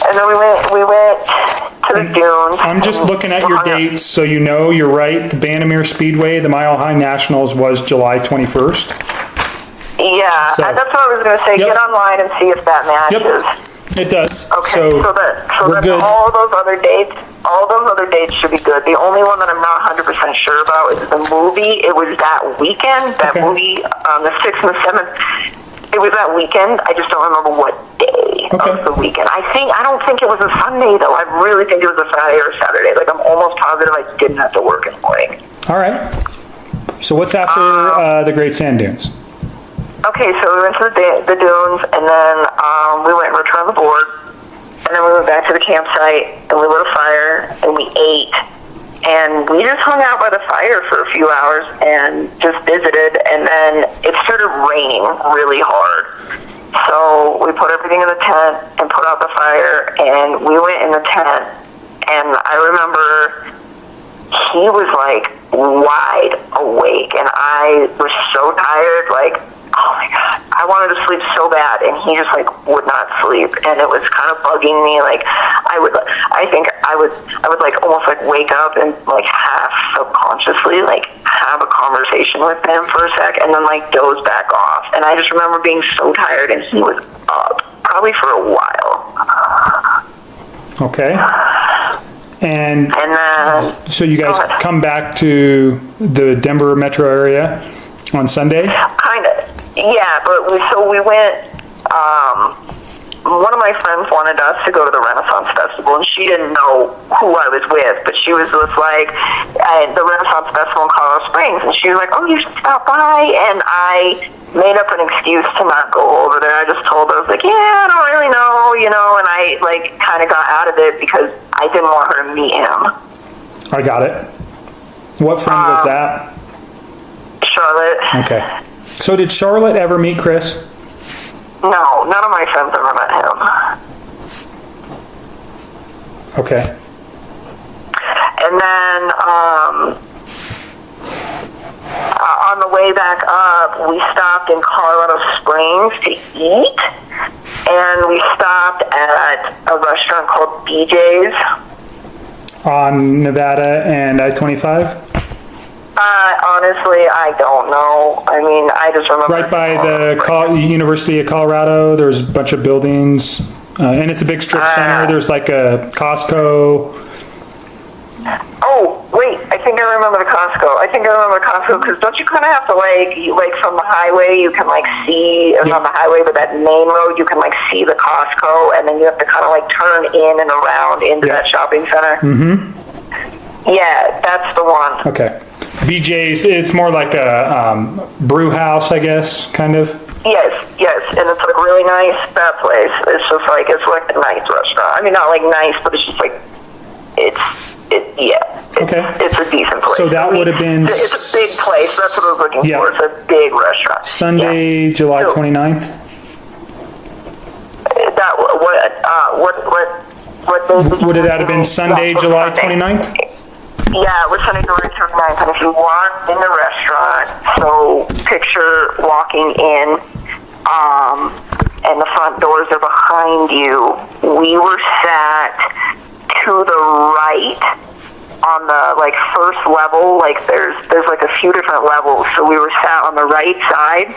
And then we went to the dunes. I'm just looking at your dates, so you know you're right. The Bandimere Speedway, the Mile High Nationals was July 21st. Yeah, So- that's what I was going to say. Yep. Get online and see if that matches. Yep. It does. Okay, So we're then good. all those other dates should be good. The only one that I'm not 100% sure about is the movie. It was that weekend, that Okay. movie on the 6th and the 7th. It was that weekend. I just don't remember what day of the weekend. I don't think it was a Sunday, though. I really think it was a Friday or a Saturday. Like, I'm almost positive I didn't have to work in the morning. All right. So what's after the Great Sand Dunes? Okay, so we went to the dunes, and then we went and returned the board, and then we went back to the campsite, and we lit a fire, and we ate, and we just hung out by the fire for a few hours and just visited, and then it started raining really hard. So we put everything in the tent and put out the fire, and we went in the tent, and I remember he was like wide awake, and I was so tired, like, oh my God, I wanted to sleep so bad, and he just like would not sleep, and it was kind of bugging me. Like I would like almost like wake up and like half subconsciously like have a conversation with him for a sec, and then like doze back off. And I just remember being so tired, and he was up probably for a while. Okay. And then so you guys come back to the Denver metro area on Sunday? kind of, yeah. But we went. One of my friends wanted us to go to the Renaissance Festival, and she didn't know who I was with, but she was just like, the Renaissance Festival in Colorado Springs, and she was like, oh, you should stop by, and I made up an excuse to not go over there. I just told her, I was like, yeah, I don't really know, and I, like, kind of got out of it because I didn't want her to meet him. I got it. What friend was that? Charlotte. Okay. So did Charlotte ever meet Chris? No, none of my friends ever met him. Okay. And then on the way back up, we stopped in Colorado Springs to eat, and we stopped at a restaurant called BJ's. On Nevada and I-25? Honestly, I don't know. I mean, I just remember... Right by the University of Colorado, there's a bunch of buildings, and it's a big strip center. There's like a Costco. Oh, wait, I think I remember the Costco. Because don't you kind of have to, like from the highway, you can, like, see, or not the highway, but that main road, you can, like, see the Costco, and then you have to kind of, like, turn in and around into that shopping center? Mm-hmm. Yeah, that's the one. Okay. BJ's, it's more like a brew house, I guess, kind of. Yes, and it's like really nice. That place, it's just like a nice restaurant. I mean, not like nice, but it's just like it's a decent place. So that would have been. It's a big place. That's what I was looking for. It's a big restaurant. Sunday, July 29th. That what day did you Would that have been Sunday, July 29th? Yeah, it was Sunday, July 29th, and if you walk in the restaurant, so picture walking in, and the front doors are behind you, we were sat to the right on the, like, first level, like, there's like, a few different levels, so we were sat on the right side,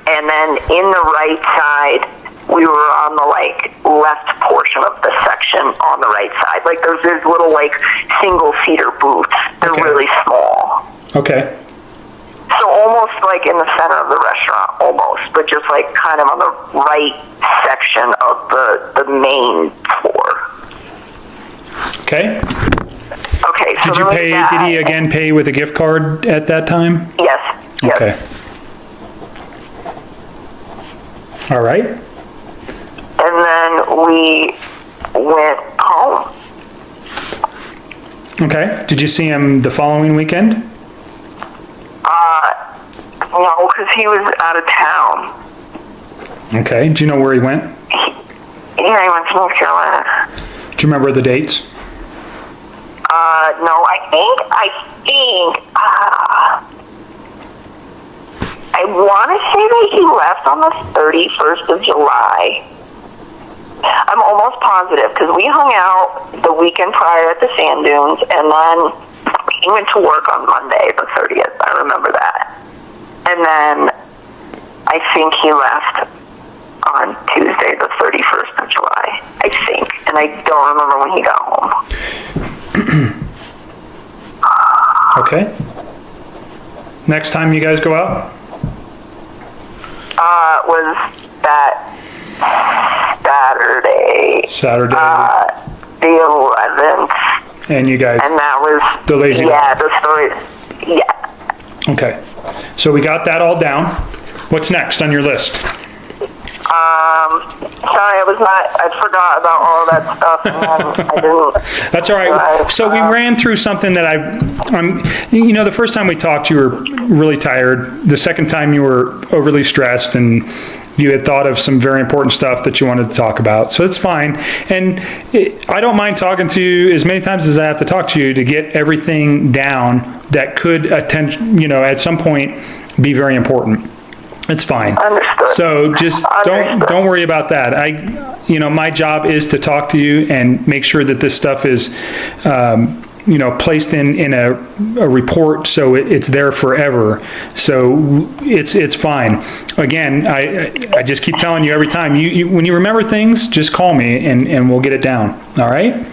and then in the right side, we were on the, like, left portion of the section on the right side. Like, there's these little, like, single-seater booths. They're really small. Okay. So almost, like, in the center of the restaurant, almost, but just, like, kind of on the right section of the main floor. Okay. Okay, so did he again pay with a gift card at that time? Yes. Okay. All right. And then we went home. Okay. Did you see him the following weekend? No, because he was out of town. Okay. Do you know where he went? He went to North Carolina. Do you remember the dates? No, I want to say that he left on the 31st of July. I'm almost positive, because we hung out the weekend prior at the sand dunes, and then he went to work on Monday, the 30th. I remember that. And then I think he left on Tuesday, the 31st of July. I think. And I don't remember when he got home. Okay. Next time you guys go out? Was that Saturday. The 11th. And you guys... And that was... The lazy Yeah, the story... Yeah. Okay. So we got that all down. What's next on your list? Sorry, I forgot about all that stuff, and then I didn't... That's all right. So we ran through something that the first time we talked, you were really tired. The second time you were overly stressed, and you had thought of some very important stuff that you wanted to talk about. So it's fine. And I don't mind talking to you as many times as I have to talk to you to get everything down that could at some point be very important. It's fine. Understood. So just don't worry about that. My job is to talk to you and make sure that this stuff is placed in a report so it's there forever. So it's fine. Again, I just keep telling you every time, when you remember things, just call me and we'll get it down. All right?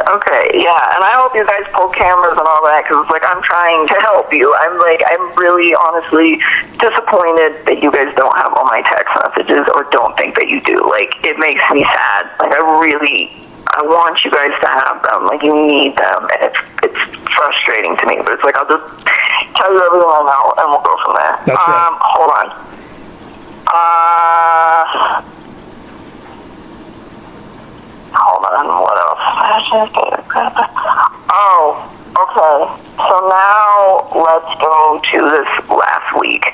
Okay, yeah, and I hope you guys pull cameras and all that, because I'm trying to help you. I'm really honestly disappointed that you guys don't have all my text messages or don't think that you do. It makes me sad. I want you guys to have them. You need them, and it's frustrating to me. But it's I'll just tell you everything I know, and we'll go from there. That's right. Hold on. Hold on. What else? Oh, okay. So now let's go to this last week.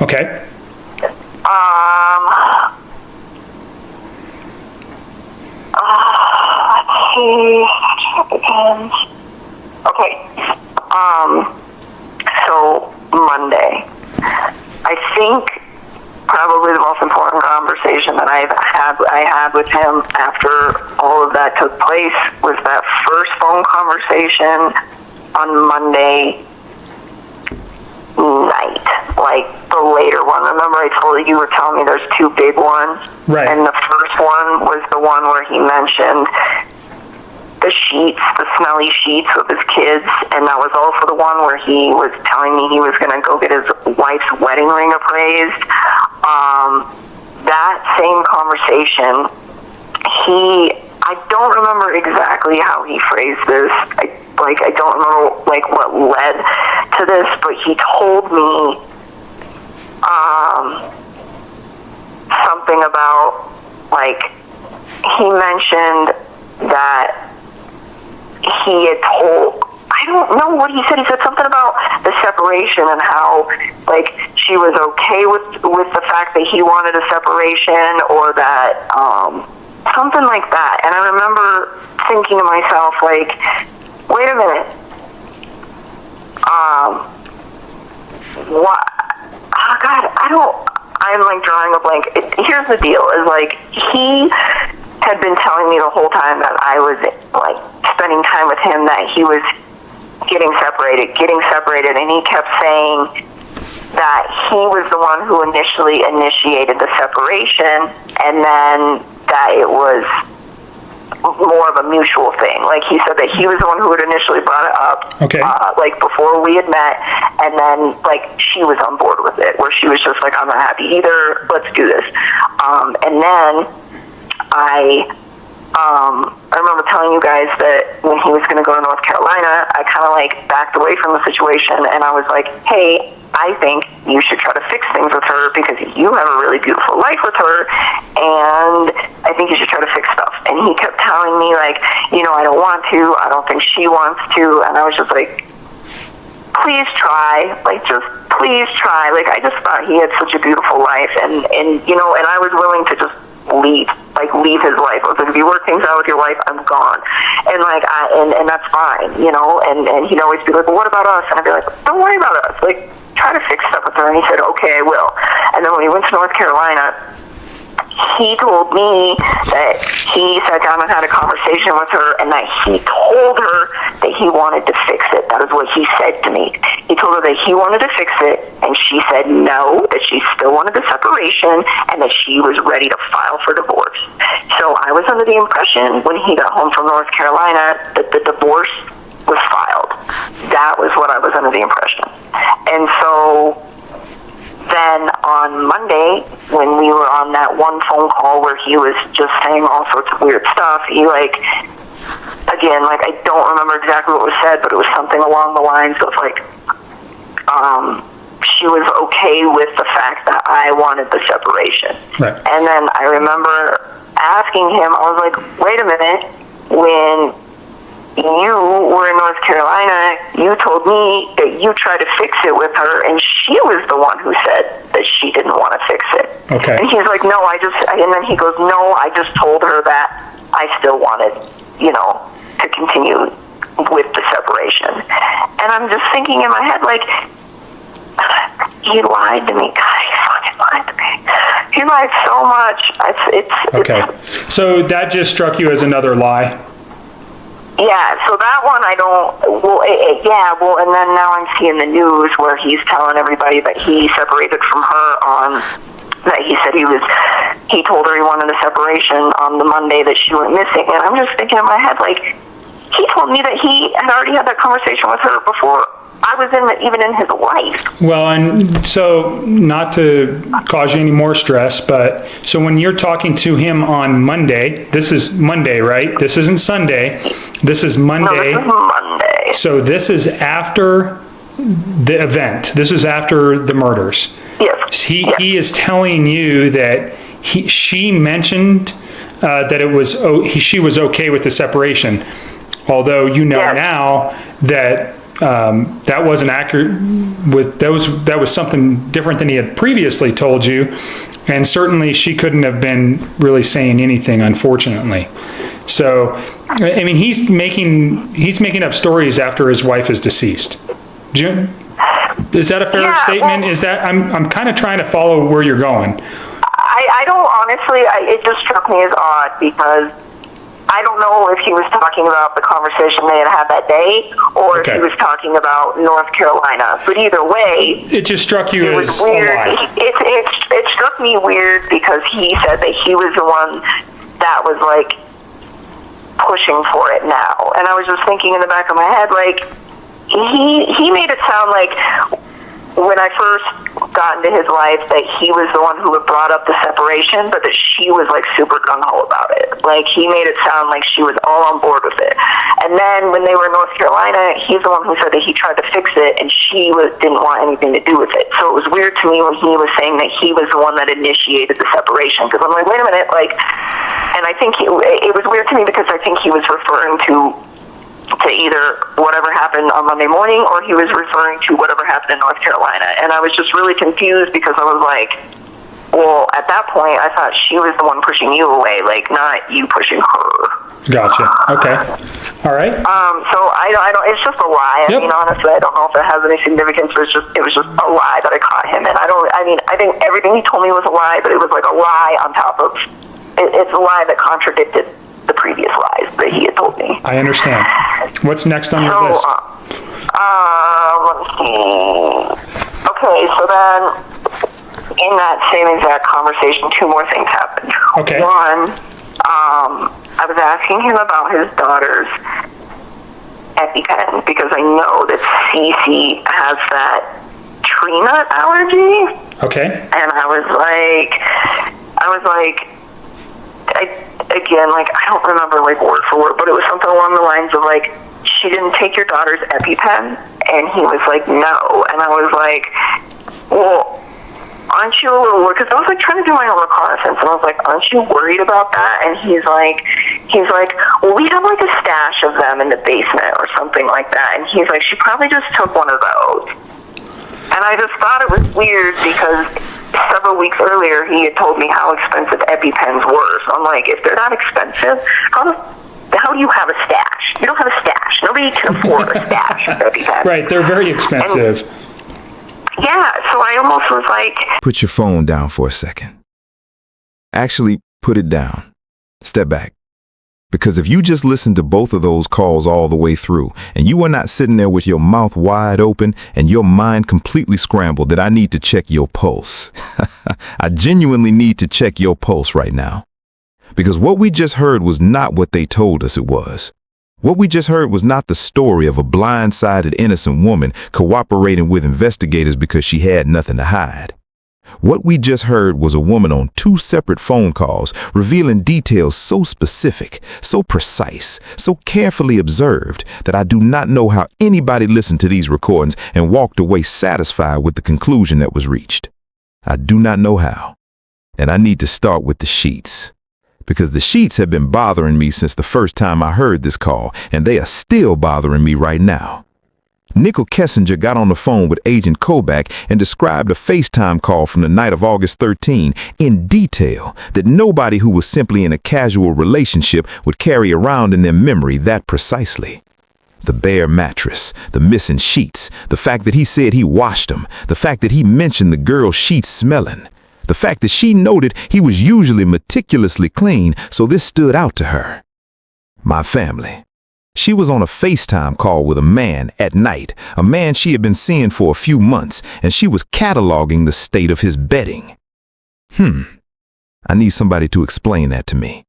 Okay. Let's see. Okay. So Monday, I think probably the most important conversation that I had with him after all of that took place was that first phone conversation on Monday night, the later one. Remember I told you were telling me there's two big ones? Right. And the first one was the one where he mentioned the sheets, the smelly sheets of his kids, and that was also the one where he was telling me he was going to go get his wife's wedding ring appraised. That same conversation, I don't remember exactly how he phrased this. I don't remember what led to this, but he told me something about he mentioned that he had told, I don't know what he said. He said something about the separation and how she was okay with the fact that he wanted a separation, or that something like that. And I remember thinking to myself, wait a minute, what? Oh God, I'm drawing a blank. Here's the deal: is he had been telling me the whole time that I was spending time with him that he was getting separated, and he kept saying that he was the one who initially initiated the separation, and then that it was more of a mutual thing. He said that he was the one who had initially brought it up, okay, before we had met, and then she was on board with it, where she was just I'm not happy either, let's do this. And then I remember telling you guys that when he was going to go to North Carolina, I kind of backed away from the situation, and I was hey, I think you should try to fix things with her because you have a really beautiful life with her, and I think you should try to fix stuff. And he kept telling me I don't want to, I don't think she wants to, and I was just please try, just please try. I just thought he had such a beautiful life, and I was willing to just leave his life. I was if you work things out with your wife, I'm gone. And and that's fine, and he'd always be well, what about us? And I'd be don't worry about us. Try to fix stuff with her. And he said, okay, I will. And then when he went to North Carolina, he told me that he sat down and had a conversation with her, and that he told her that he wanted to fix it. That is what he said to me. He told her that he wanted to fix it, and she said no, that she still wanted the separation, and that she was ready to file for divorce. So I was under the impression when he got home from North Carolina that the divorce was filed. That was what I was under the impression. And so then on Monday, when we were on that one phone call where he was just saying all sorts of weird stuff, he again, I don't remember exactly what was said, but it was something along the lines of she was okay with the fact that I wanted the separation. Right. And then I remember asking him, I was wait a minute, when you were in North Carolina, you told me that you tried to fix it with her, and she was the one who said that she didn't want to fix it. Okay. And he's like, no, and then he goes, no, I just told her that I still wanted, to continue with the separation. And I'm just thinking in my head, like, he lied to me. God, he fucking lied to me. He lied so much. Okay. So that just struck you as another lie? Yeah, so that one I don't, and then now I'm seeing the news where he's telling everybody that he separated from her that he said he told her he wanted a separation on the Monday that she went missing. And I'm just thinking in my head, like, he told me that he had already had that conversation with her before I was even in his life. Well, and so not to cause you any more stress, but so when you're talking to him on Monday, this is Monday, right? This isn't Sunday. This is Monday. No, this is Monday. So this is after the event. This is after the murders. Yes. He is telling you that she mentioned that she was okay with the separation, although now that that wasn't accurate. That was something different than he had previously told you, and certainly she couldn't have been really saying anything, unfortunately. So, I mean, he's making up stories after his wife is deceased. Is that a fair statement? Is that I'm kind of trying to follow where you're going. I don't honestly. It just struck me as odd because I don't know if he was talking about the conversation they had that day or if he was talking about North Carolina. But either way, it just struck you as weird. A lie. It struck me weird because he said that he was the one that was like pushing for it now, and I was just thinking in the back of my head, like he made it sound like when I first got into his life that he was the one who had brought up the separation, but that she was like super gung-ho about it. Like he made it sound like she was all on board with it. And then when they were in North Carolina, he's the one who said that he tried to fix it and she didn't want anything to do with it. So it was weird to me when he was saying that he was the one that initiated the separation. Because I'm like, wait a minute, like, and I think it was weird to me because I think he was referring to either whatever happened on Monday morning or he was referring to whatever happened in North Carolina. And I was just really confused because I was like, well, at that point, I thought she was the one pushing you away, like not you pushing her. Gotcha. Okay. All right. So I don't, it's just a lie. Yep. I mean, honestly, I don't know if it has any significance, but it was just a lie that I caught him in. I think everything he told me was a lie, but it was like a lie on top of, it's a lie that contradicted the previous lies that he had told me. I understand. What's next on your list? Let's see. Okay, so then in that same exact conversation, two more things happened. Okay. One, I was asking him about his daughter's EpiPen because I know that Cece has that tree nut allergy. Okay. And I was like, I don't remember like word for word, but it was something along the lines of like, she didn't take your daughter's EpiPen? And he was like, no. And I was like, well, aren't you a little worried? Because I was like trying to do my own reconnaissance, and I was like, aren't you worried about that? And he's like, well, we have like a stash of them in the basement or something like that. And he's like, she probably just took one of those. And I just thought it was weird because several weeks earlier he had told me how expensive EpiPens were. So I'm like, if they're not expensive, how do you have a stash? You don't have a stash. Nobody can afford a stash of EpiPens. Right, they're very expensive. Yeah, so I almost was like... Put your phone down for a second. Actually, put it down. Step back. Because if you just listened to both of those calls all the way through, and you are not sitting there with your mouth wide open and your mind completely scrambled, then I need to check your pulse. I genuinely need to check your pulse right now. Because what we just heard was not what they told us it was. What we just heard was not the story of a blindsided innocent woman cooperating with investigators because she had nothing to hide. What we just heard was a woman on 2 separate phone calls revealing details so specific, so precise, so carefully observed that I do not know how anybody listened to these recordings and walked away satisfied with the conclusion that was reached. I do not know how. And I need to start with the sheets. Because the sheets have been bothering me since the first time I heard this call, and they are still bothering me right now. Nichol Kessinger got on the phone with Agent Kobach and described a FaceTime call from the night of August 13 in detail that nobody who was simply in a casual relationship would carry around in their memory that precisely. The bare mattress, the missing sheets, the fact that he said he washed them, the fact that he mentioned the girl's sheets smelling, the fact that she noted he was usually meticulously clean, so this stood out to her. My family. She was on a FaceTime call with a man at night, a man she had been seeing for a few months, and she was cataloging the state of his bedding. I need somebody to explain that to me.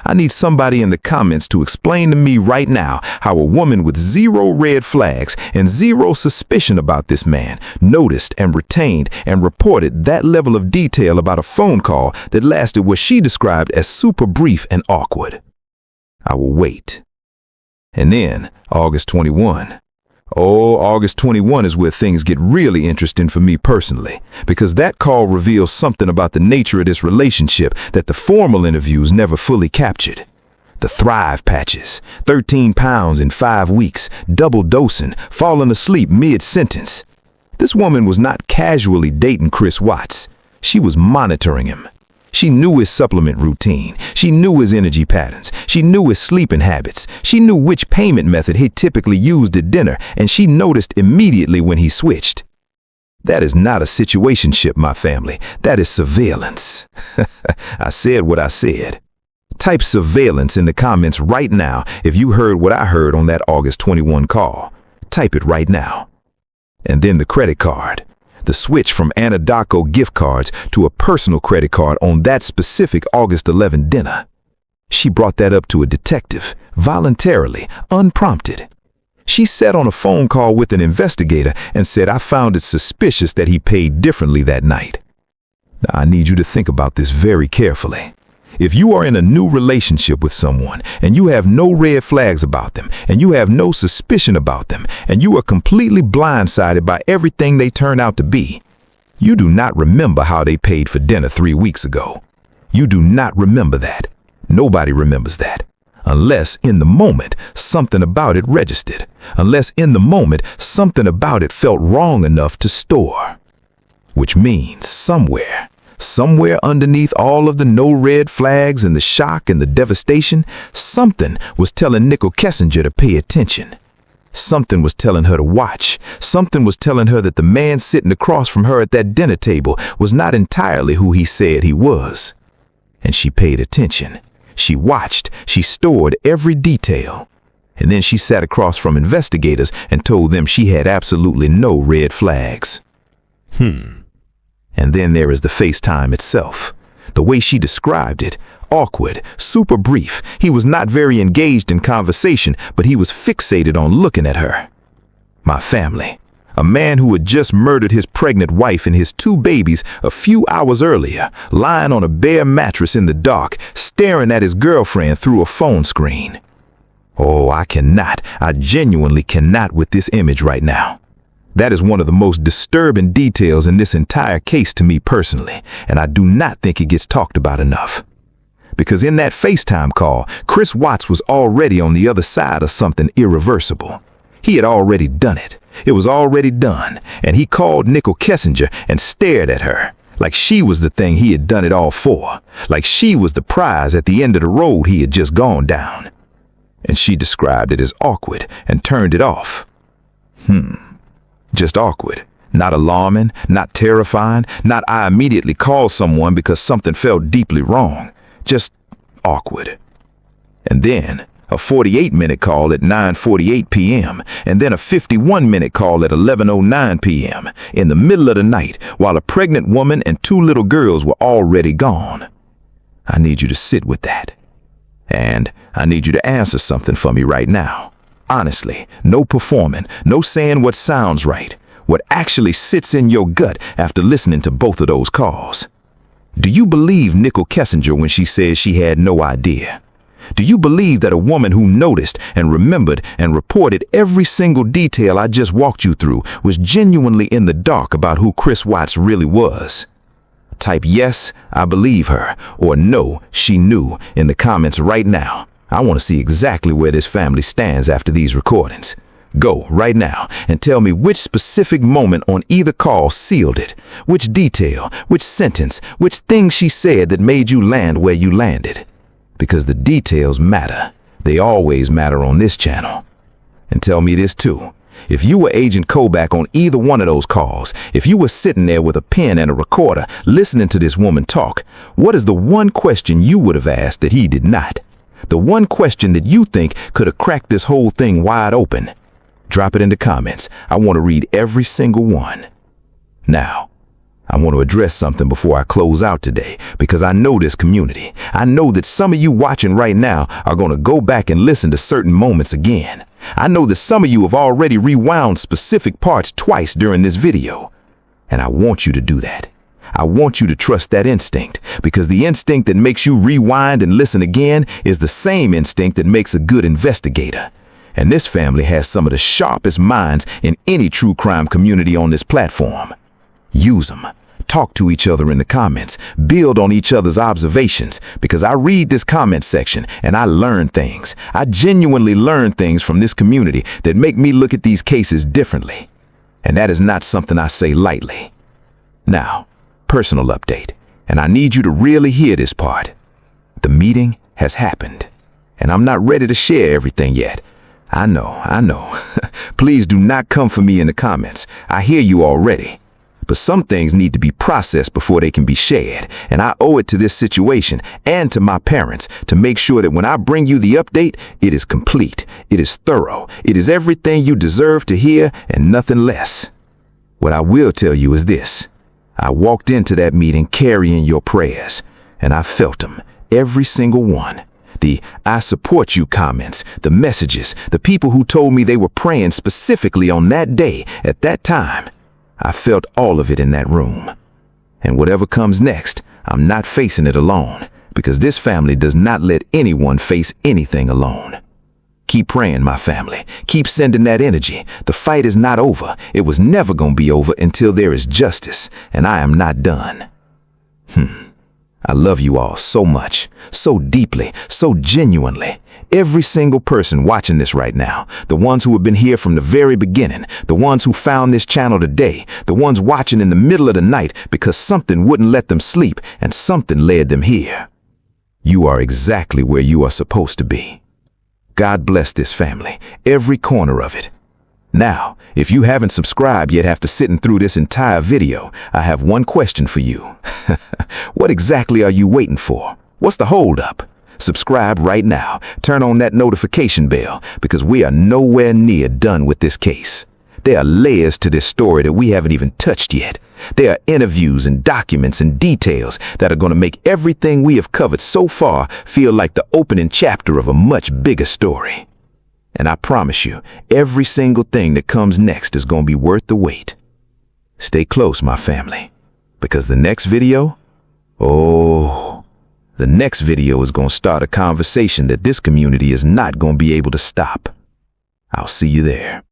I need somebody in the comments to explain to me right now how a woman with 0 red flags and 0 suspicion about this man noticed and retained and reported that level of detail about a phone call that lasted what she described as super brief and awkward. I will wait. And then, August 21. Oh, August 21 is where things get really interesting for me personally, because that call reveals something about the nature of this relationship that the formal interviews never fully captured. The thrive patches, 13 pounds in 5 weeks, double dosing, falling asleep mid-sentence. This woman was not casually dating Chris Watts. She was monitoring him. She knew his supplement routine. She knew his energy patterns. She knew his sleeping habits. She knew which payment method he typically used at dinner, and she noticed immediately when he switched. That is not a situationship, my family. That is surveillance. I said what I said. Type surveillance in the comments right now if you heard what I heard on that August 21 call. Type it right now. And then the credit card. The switch from Anadarko gift cards to a personal credit card on that specific August 11 dinner. She brought that up to a detective, voluntarily, unprompted. She sat on a phone call with an investigator and said, "I found it suspicious that he paid differently that night." Now, I need you to think about this very carefully. If you are in a new relationship with someone and you have no red flags about them and you have no suspicion about them and you are completely blindsided by everything they turn out to be, you do not remember how they paid for dinner 3 weeks ago. You do not remember that. Nobody remembers that. Unless in the moment something about it registered. Unless in the moment something about it felt wrong enough to store. Which means somewhere underneath all of the no red flags and the shock and the devastation, something was telling Nichol Kessinger to pay attention. Something was telling her to watch. Something was telling her that the man sitting across from her at that dinner table was not entirely who he said he was. And she paid attention. She watched. She stored every detail. And then she sat across from investigators and told them she had absolutely no red flags. And then there is the FaceTime itself. The way she described it, awkward, super brief. He was not very engaged in conversation, but he was fixated on looking at her. My family. A man who had just murdered his pregnant wife and his 2 babies a few hours earlier, lying on a bare mattress in the dark, staring at his girlfriend through a phone screen. Oh, I genuinely cannot with this image right now. That is one of the most disturbing details in this entire case to me personally, and I do not think it gets talked about enough. Because in that FaceTime call, Chris Watts was already on the other side of something irreversible. He had already done it. It was already done, and he called Nichol Kessinger and stared at her, like she was the thing he had done it all for, like she was the prize at the end of the road he had just gone down. And she described it as awkward and turned it off. Just awkward, not alarming, not terrifying, not I immediately called someone because something felt deeply wrong. Just awkward. And then a 48-minute call at 9:48 p.m. and then a 51-minute call at 11:09 p.m. in the middle of the night while a pregnant woman and 2 little girls were already gone. I need you to sit with that. And I need you to answer something for me right now. Honestly, no performing, no saying what sounds right, what actually sits in your gut after listening to both of those calls. Do you believe Nichol Kessinger when she says she had no idea? Do you believe that a woman who noticed and remembered and reported every single detail I just walked you through was genuinely in the dark about who Chris Watts really was? Type yes, I believe her, or no, she knew in the comments right now. I want to see exactly where this family stands after these recordings. Go right now and tell me which specific moment on either call sealed it, which detail, which sentence, which thing she said that made you land where you landed. Because the details matter. They always matter on this channel. And tell me this too. If you were Agent Kobach on either one of those calls, if you were sitting there with a pen and a recorder listening to this woman talk, what is the one question you would have asked that he did not? The one question that you think could have cracked this whole thing wide open? Drop it in the comments. I want to read every single one. Now, I want to address something before I close out today, because I know this community. I know that some of you watching right now are going to go back and listen to certain moments again. I know that some of you have already rewound specific parts twice during this video. And I want you to do that. I want you to trust that instinct, because the instinct that makes you rewind and listen again is the same instinct that makes a good investigator. And this family has some of the sharpest minds in any true crime community on this platform. Use them. Talk to each other in the comments. Build on each other's observations, because I read this comment section and I learn things. I genuinely learn things from this community that make me look at these cases differently. And that is not something I say lightly. Now, personal update, and I need you to really hear this part. The meeting has happened, and I'm not ready to share everything yet. I know. Please do not come for me in the comments. I hear you already. But some things need to be processed before they can be shared, and I owe it to this situation and to my parents to make sure that when I bring you the update, it is complete, it is thorough, it is everything you deserve to hear and nothing less. What I will tell you is this. I walked into that meeting carrying your prayers, and I felt them, every single one. The "I support you" comments, the messages, the people who told me they were praying specifically on that day, at that time. I felt all of it in that room. And whatever comes next, I'm not facing it alone, because this family does not let anyone face anything alone. Keep praying, my family. Keep sending that energy. The fight is not over. It was never going to be over until there is justice, and I am not done. I love you all so much, so deeply, so genuinely. Every single person watching this right now, the ones who have been here from the very beginning, the ones who found this channel today, the ones watching in the middle of the night because something wouldn't let them sleep and something led them here. You are exactly where you are supposed to be. God bless this family, every corner of it. Now, if you haven't subscribed yet after sitting through this entire video, I have one question for you. What exactly are you waiting for? What's the holdup? Subscribe right now. Turn on that notification bell, because we are nowhere near done with this case. There are layers to this story that we haven't even touched yet. There are interviews and documents and details that are going to make everything we have covered so far feel like the opening chapter of a much bigger story. And I promise you, every single thing that comes next is going to be worth the wait. Stay close, my family, because the next video, the next video is going to start a conversation that this community is not going to be able to stop. I'll see you there.